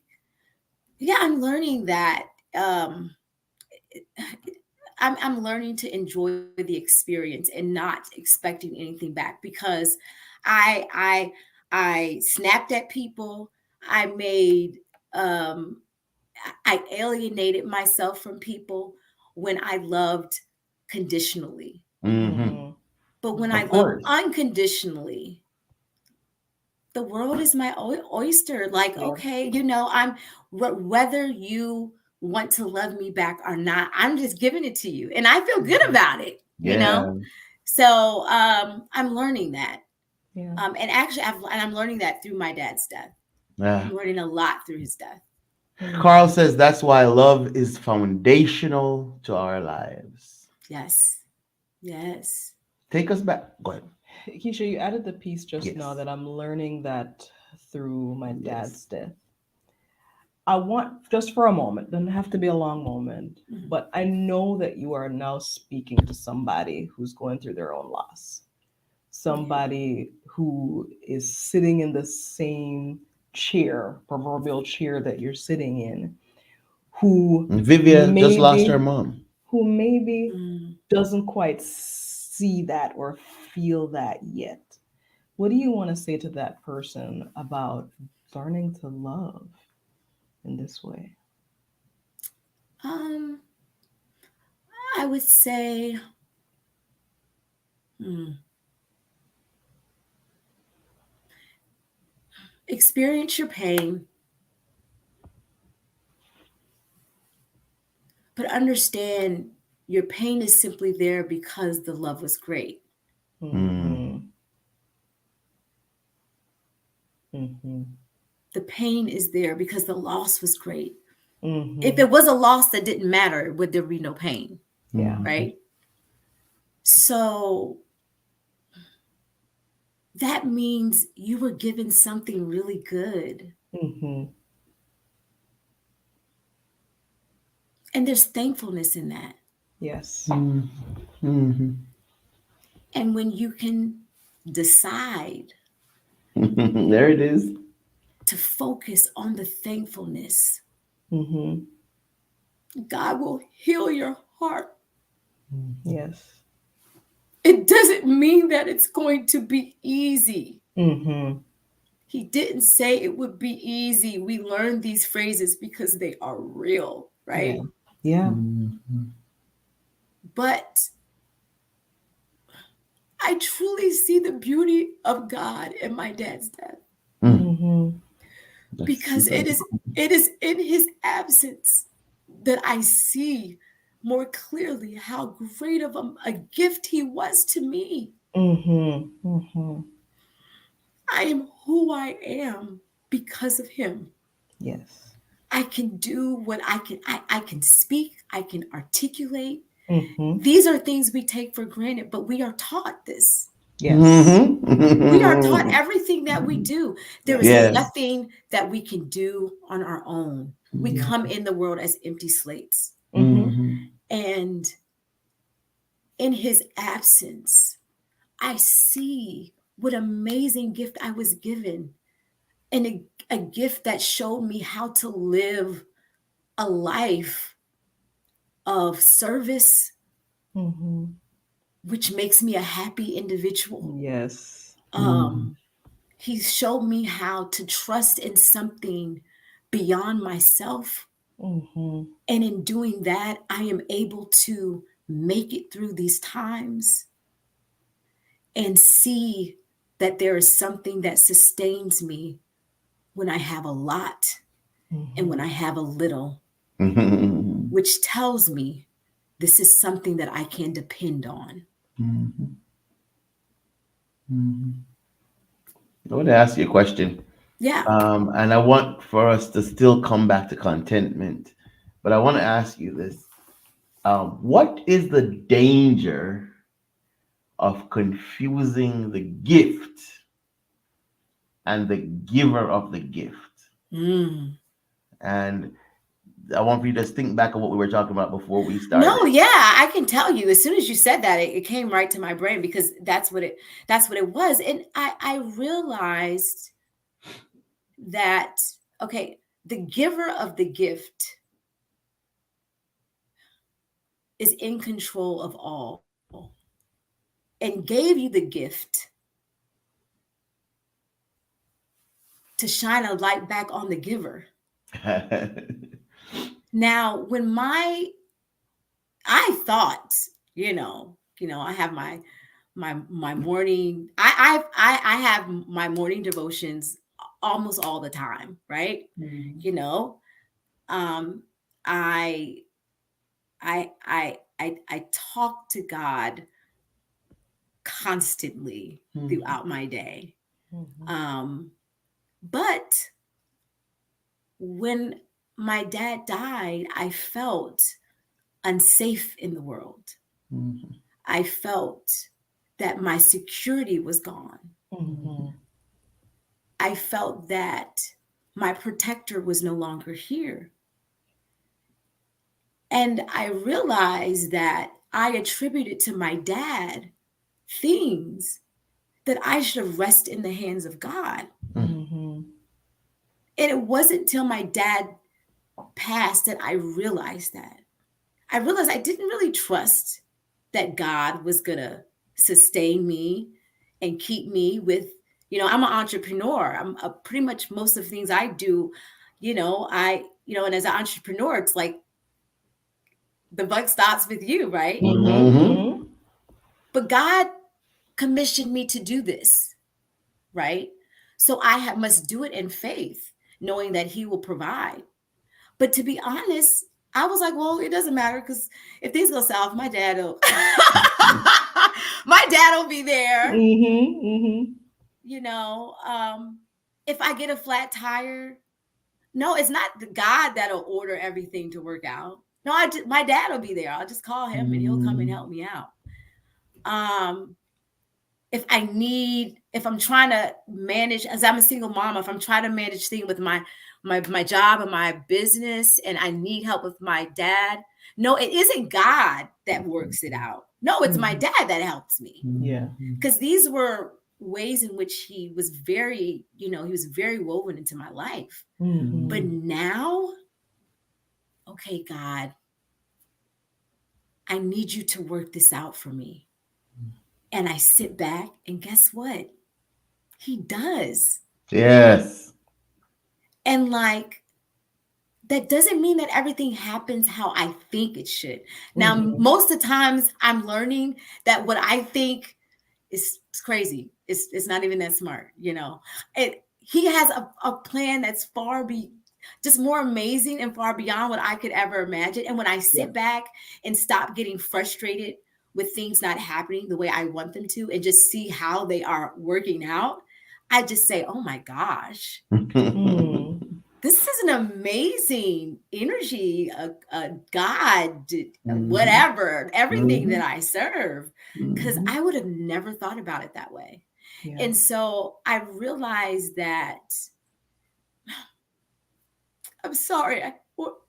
I'm learning that. I'm learning to enjoy the experience and not expecting anything back because I snapped at people. I made I alienated myself from people when I loved conditionally. But when I
Of
love
course.
unconditionally, the world is my oyster. Like,
Yeah.
okay, I'm whether you want to love me back or not, I'm just giving it to you, and I feel good about it.
Yeah.
So I'm learning that,
Yeah.
and actually, I'm learning that through my dad's death.
Yeah.
I'm learning a lot through his death.
Carl says that's why love is foundational to our lives.
Yes, yes.
Take us back. Go ahead.
Keisha, you added the piece just now
Yes.
that I'm learning that through my
Yes.
dad's death. I want just for a moment, doesn't have to be a long moment,
Mhm.
but I know that you are now speaking to somebody who's going through their own loss. Somebody who is sitting in the same chair, proverbial chair that you're sitting in, who
And Vivian just lost her
maybe
mom.
who maybe
Mm.
doesn't quite see that or feel that yet. What do you want to say to that person about learning to love in this way?
Um, I would say, experience your pain, but understand your pain is simply there because the love was great.
Mm-hmm. Mm-hmm.
The pain is there because the loss was great.
Mm-hmm.
If it was a loss that didn't matter, would there be no pain?
Yeah.
Right? So that means you were given something really good.
Mm-hmm.
And there's thankfulness in that.
Yes.
Mm-hmm.
And when you can decide
There it is.
to focus on the thankfulness,
Mm-hmm.
God will heal your heart.
Yes.
It doesn't mean that it's going to be easy.
Mm-hmm.
He didn't say it would be easy. We learn these phrases because they are real, right?
Yeah.
Mm-hmm.
But I truly see the beauty of God in my dad's death
Mm-hmm.
because it is in his absence that I see more clearly how great of a gift he was to me.
Mm-hmm. Mm-hmm.
I am who I am because of him.
Yes.
I can do what I can speak, I can articulate.
Mm-hmm.
These are things we take for granted, but we are taught this.
Yes.
Mm-hmm.
We are taught everything that we do. There is
Yes.
nothing that we can do on our own. We
Mhm.
come in the world as empty slates.
Mm-hmm.
Mhm.
And in his absence, I see what amazing gift I was given, and a gift that showed me how to live a life of service,
Mm-hmm.
which makes me a happy individual.
Yes.
He showed me how to trust in something beyond myself.
Mm-hmm.
And in doing that, I am able to make it through these times and see that there is something that sustains me when I have a lot and when I have a little,
Mhm.
which tells me this is something that I can depend on.
Mhm. Mhm. I want to ask you a question,
Yeah.
and I want for us to still come back to contentment, but I want to ask you this: what is the danger of confusing the gift and the giver of the gift?
Mm.
And I want for you to just think back of what we were talking about before we started.
No, yeah, I can tell you. As soon as you said that, it came right to my brain because that's what it was. And I realized that, okay, the giver of the gift is in control of all and gave you the gift to shine a light back on the giver. Now, when I thought, I have my my morning. I have my morning devotions almost all the time, right? You know, I I talk to God constantly throughout my day. But when my dad died, I felt unsafe in the world. I felt that my security was gone. I felt that my protector was no longer here. And I realized that I attributed to my dad things that I should have rested in the hands of God. And it wasn't till my dad passed that I realized that. I realized I didn't really trust that God was going to sustain me and keep me with, I'm an entrepreneur. I'm pretty much most of the things I do, and as an entrepreneur, it's like the buck stops with you, right? But God commissioned me to do this, right? So I must do it in faith, knowing that he will provide. But to be honest, I was like, well, it doesn't matter, because if things go south, my dad will be there. If I get a flat tire, no, it's not the God that'll order everything to work out. No, my dad will be there. I'll just call him and he'll come and help me out. If I'm trying to manage, as I'm a single mom, if I'm trying to manage things with my job and my business, and I need help with my dad, no, it isn't God that works it out. No, it's my dad that helps me.
Yeah.
Because these were ways in which he was very woven into my life. But now, okay, God, I need you to work this out for me. And I sit back, and guess what? He does.
Yes.
And that doesn't mean that everything happens how I think it should. Now, most of the times I'm learning that what I think is crazy. It's not even that smart, He has a plan that's just more amazing and far beyond what I could ever imagine. And when I sit back and stop getting frustrated with things not happening the way I want them to, and just see how they are working out, I just say, oh my gosh, this is an amazing energy, a God, whatever, everything that I serve, because I would have never thought about it that way. Yeah. And so I realized that, I'm sorry,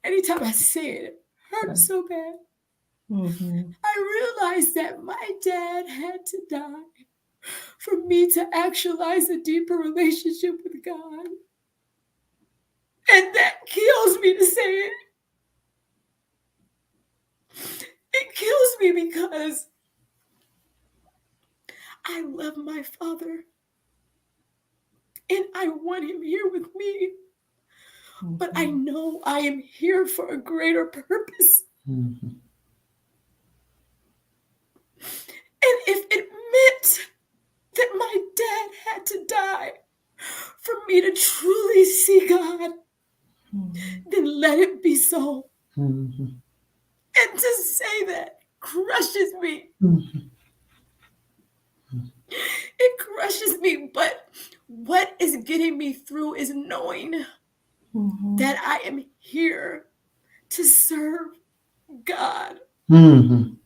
anytime I say it, it hurts so bad. I realized that my dad had to die for me to actualize a deeper relationship with God. And that kills me to say it. It kills me because I love my father and I want him here with me. But I know I am here for a greater purpose. And if it meant that my dad had to die for me to truly see God, then let it be so. And to say that crushes me. It crushes me, but what is getting me through is knowing that I am here to serve God. And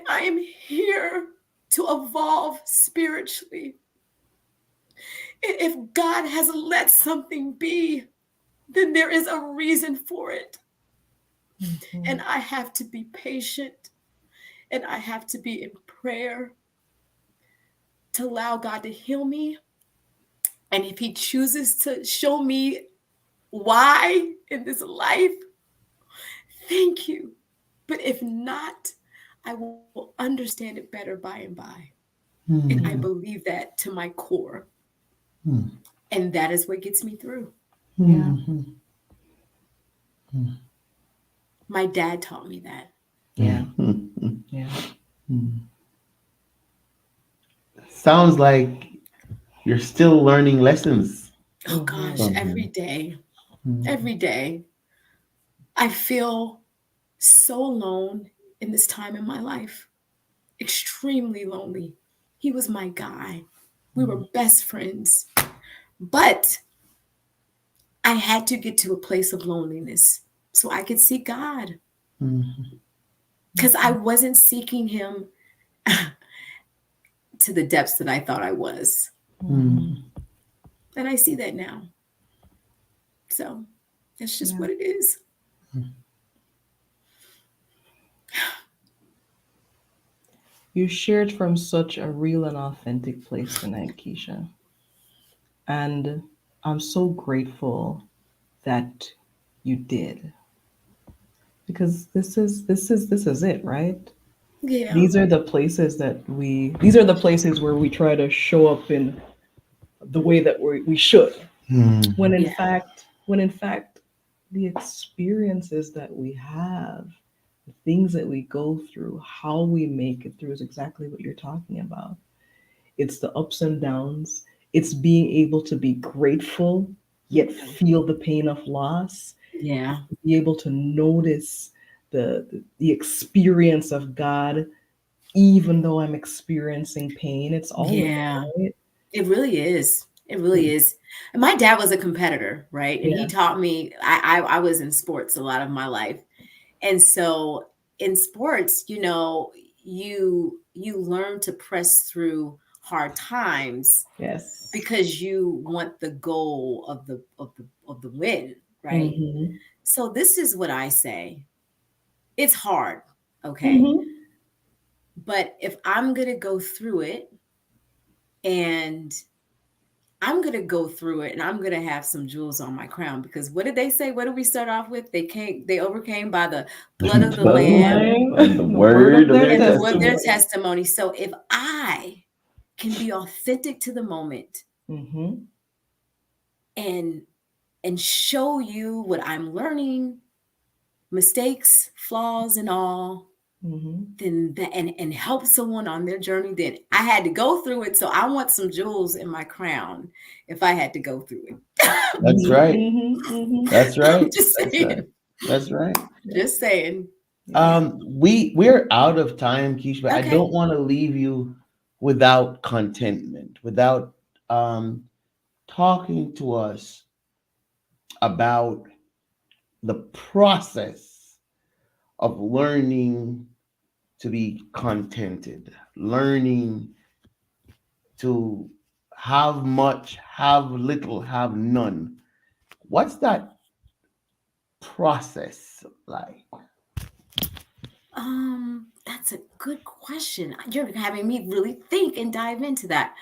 I am here to evolve spiritually. And if God has let something be, then there is a reason for it. And I have to be patient, and I have to be in prayer to allow God to heal me. And if he chooses to show me why in this life, thank you. But if not, I will understand it better by and by. And I believe that to my core. And that is what gets me through. Yeah. My dad taught me that.
Yeah. Yeah.
sounds like you're still learning lessons
Oh gosh,
from
every
him.
day,
Mhm.
every day, I feel so alone in this time in my life. Extremely lonely. He was my guy. We were best friends. But I had to get to a place of loneliness so I could see God
Mhm.
because I wasn't seeking Him to the depths that I thought I was.
Mhm.
And I see that now. So that's just
Yeah.
what it is.
You shared from such a real and authentic place tonight, Keisha. And I'm so grateful that you did. Because this is it, right?
Yeah.
These are the places where we try to show up in the way that we should. When
Mhm.
in
Yeah.
fact, the experiences that we have, the things that we go through, how we make it through is exactly what you're talking about. It's the ups and downs. It's being able to be grateful, yet feel the pain of loss,
Yeah.
be able to notice the experience of God, even though I'm experiencing pain. It's all of
Yeah.
it, right?
It really is. It really is. And my dad was a competitor, right? And he
Yeah.
taught me, I was in sports a lot of my life. And so in sports, you learn to press through hard times
Yes.
because you want the goal of the win, right?
Mm-hmm.
So this is what I say. It's hard, okay?
Mm-hmm.
But if I'm going to go through it and I'm going to go through it and I'm going to have some jewels on my crown because what did they say? What did we start off with? They overcame by the blood of the lamb
Bloodline
And the
and the word of
word of
their
their
and the word of their
testimony.
testimony.
testimony. So if I can be authentic to the moment
Mm-hmm.
and show you what I'm learning, mistakes, flaws and all,
Mm-hmm.
then that and help someone on their journey, then I had to go through it. So I want some jewels in my crown if I had to go through it.
That's
Mm-hmm.
right.
Mm-hmm.
That's
I'm
right.
just
That's
saying.
right. That's right.
Just saying.
Yeah.
We're out of time, Keish, but I
Okay.
don't want to leave you without contentment, without um talking to us about the process of learning to be contented, learning to have much, have little, have none. What's that process like?
That's a good question. You're having me really think and dive into that.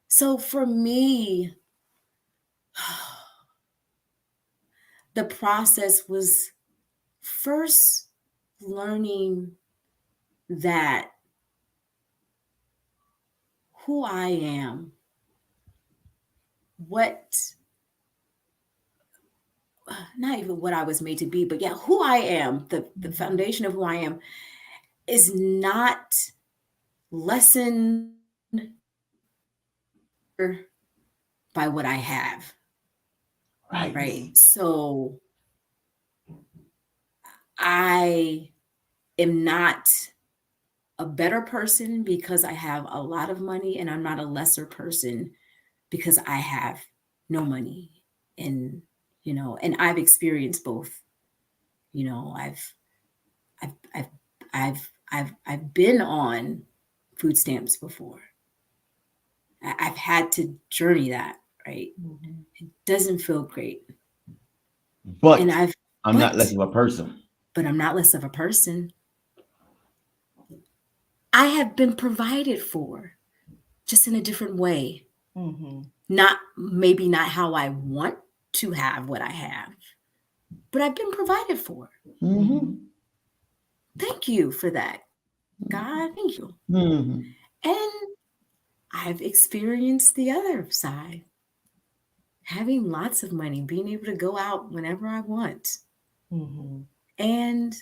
So for me, the process was first learning that who I am, what not even what I was made to be, but yeah, who I am, the foundation of who I am is not lessened by what I have,
Right.
right? So I am not a better person because I have a lot of money, and I'm not a lesser person because I have no money. And and I've experienced both. You know, I've I've I've been on food stamps before. I've had to journey that, right?
Mm-hmm.
It doesn't feel great. And
But
I've
I'm not less
but
of a person.
but I'm not less of a person. I have been provided for just in a different way.
Mm-hmm.
Not maybe not how I want to have what I have, but I've been provided for.
Mm-hmm.
Thank you for that, God. Thank you.
Mm-hmm.
And I've experienced the other side, having lots of money, being able to go out whenever I want.
Mm-hmm.
And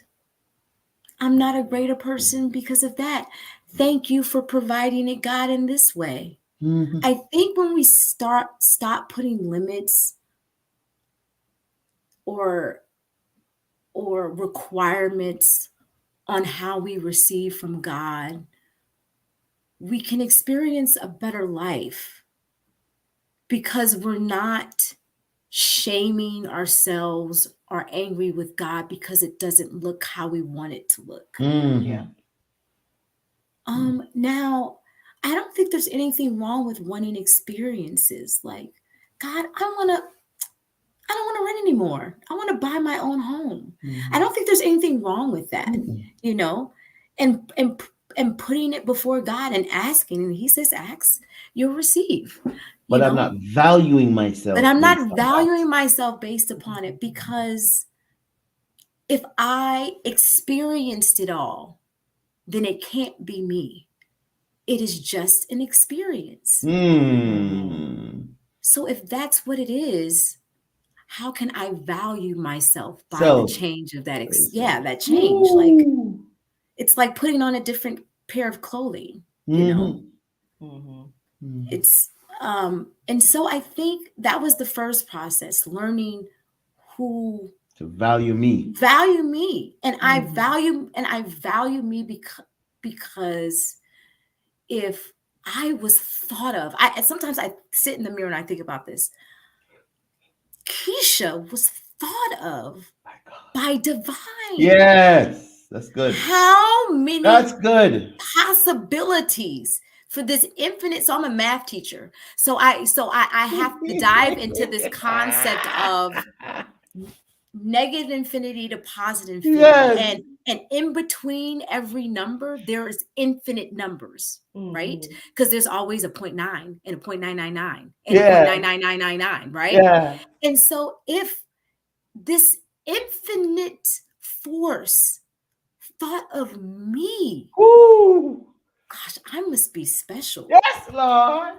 I'm not a greater person because of that. Thank you for providing it, God, in this way.
Mhm.
I think when we stop putting limits or requirements on how we receive from God, we can experience a better life because we're not shaming ourselves or angry with God because it doesn't look how we want it to look.
Mhm.
Yeah.
Now, I don't think there's anything wrong with wanting experiences. Like, God, I don't want to rent anymore. I want to buy my own home. I don't think there's anything wrong with that,
Mhm.
you know, and and and putting it before God and asking, and He says, "Ask, you'll receive," you
But I'm
know.
not valuing myself
But I'm
based
not
on that.
valuing myself based upon it because if I experienced it all, then it can't be me. It is just an experience.
Hmm.
So if that's what it is, how can I value myself by the
So,
change of that
so.
that change? Like
Woo.
it's like putting on a different pair of clothing, you know.
Mhm.
Mm-hmm.
Mhm.
It's and so I think that was the first process, learning who
To value me.
value me. And I
Mhm.
value me because if I was thought of, I sometimes I sit in the mirror and I think about this. Keisha was thought of
My God.
by divine.
Yes, that's good.
How many
That's good.
possibilities for this infinite? So I'm a math teacher. So I have to dive into this concept of negative infinity to positive infinity.
Yes.
And in between every number, there is infinite numbers, right?
Mm-hmm.
Because there's always a 0.9 and a 0.999 and a
Yeah.
0.99999, right?
Yeah.
And so if this infinite force thought of me,
Woo.
gosh, I must be special.
Yes, Lord.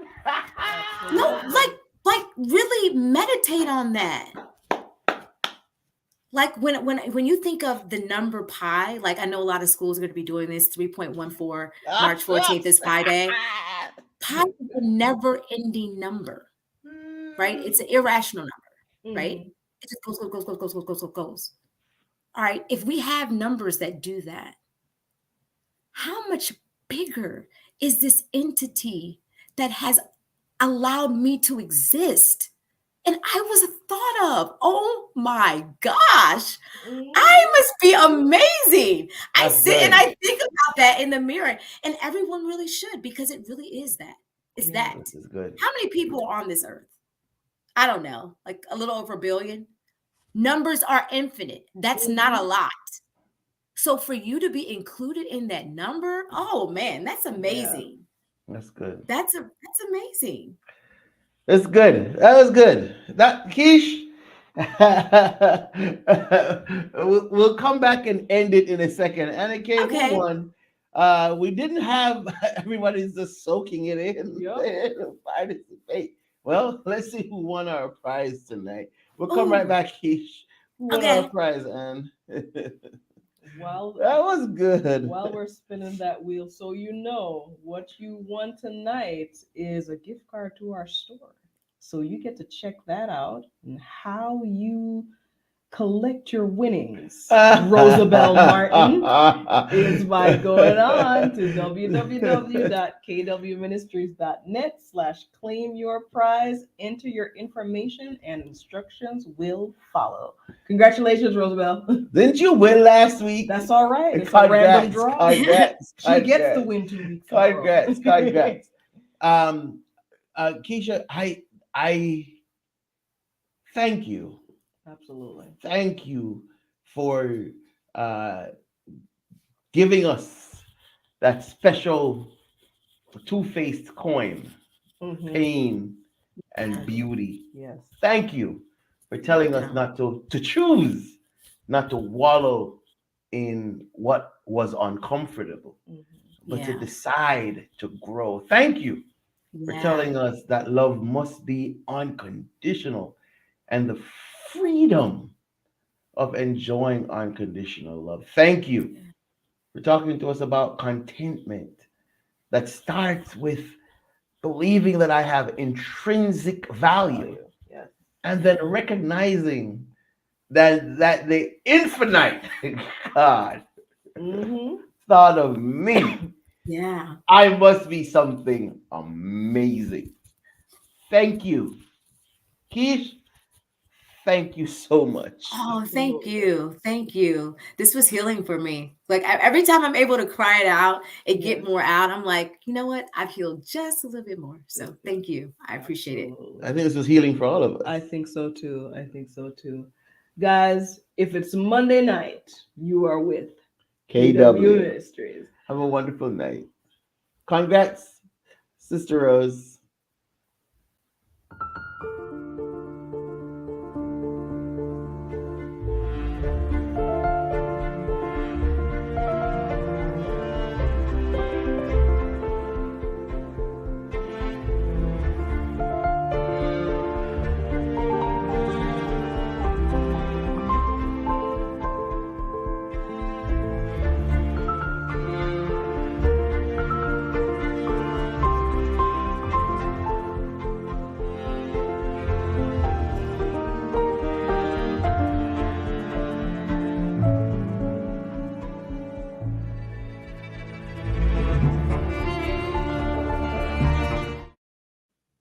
No,
Absolutely.
like really meditate on that. Like when you think of the number pi, like I know a lot of schools are going to be doing this. 3.14, March 14th is Pi Day. Pi is a never-ending number, right? It's an irrational number, right?
Mm-hmm.
It just goes, goes, goes, goes, goes, goes, goes, goes, goes. All right. If we have numbers that do that, how much bigger is this entity that has allowed me to exist? And I was thought of. Oh my gosh. I must be amazing. I
That's
sit and
good.
I think about that in the mirror. And everyone really should because it really is that. It's
Yeah.
that.
This is good.
How many people are on this earth? I don't know, like a little over a billion. Numbers are infinite. That's not a
Mm-hmm.
lot. So for you to be included in that number, oh man, that's
Yeah.
amazing.
That's good.
That's amazing.
That's good. That was good. That Keish. We'll come back and end it in a second. And okay, who
Okay.
won? We didn't have everybody's just soaking it in.
Yup.
Participate. Well, let's see who won our prize tonight. We'll come right
Oh,
back, Keish. Who won our
okay.
prize, Anne? That
While
was good.
while we're spinning that wheel, so you know what you won tonight is a gift card to our store. So you get to check that out and how you collect your winnings. Rosabelle Martin is by going on to www.kwministries.net/claim your prize, enter your information, and instructions will follow. Congratulations, Rosabelle.
Didn't you win last week?
That's all right. It's a random
Congrats,
draw.
congrats,
She gets to
congrats,
win 2 weeks in a row.
congrats, congrats. Um, Keisha, I thank you.
Absolutely.
Thank you for uh, giving us that special two-faced coin,
Mhm.
pain and beauty.
Yes.
Thank you for telling us not to choose, not to wallow in what was uncomfortable,
Mhm.
but to
Yeah.
decide to grow. Thank you for
Yeah.
telling us that love must be unconditional and the freedom of enjoying unconditional love. Thank you for talking to us about contentment
that starts with believing that I have intrinsic value,
Yes.
and then recognizing that the infinite God
Mm-hmm.
thought of me.
Yeah.
I must be something amazing. Thank you, Keish. Thank you so much.
Oh, thank you. Thank you. This was healing for me. Like every time I'm able to cry it out and get
Yes.
more out, I'm like, you know what? I've healed just a little bit more. So thank you. I appreciate it.
I think this was healing for all of us.
I think so too. I think so too. Guys, if it's Monday night, you are with KW
KW.
Ministries.
Have a wonderful night. Congrats, Sister Rose.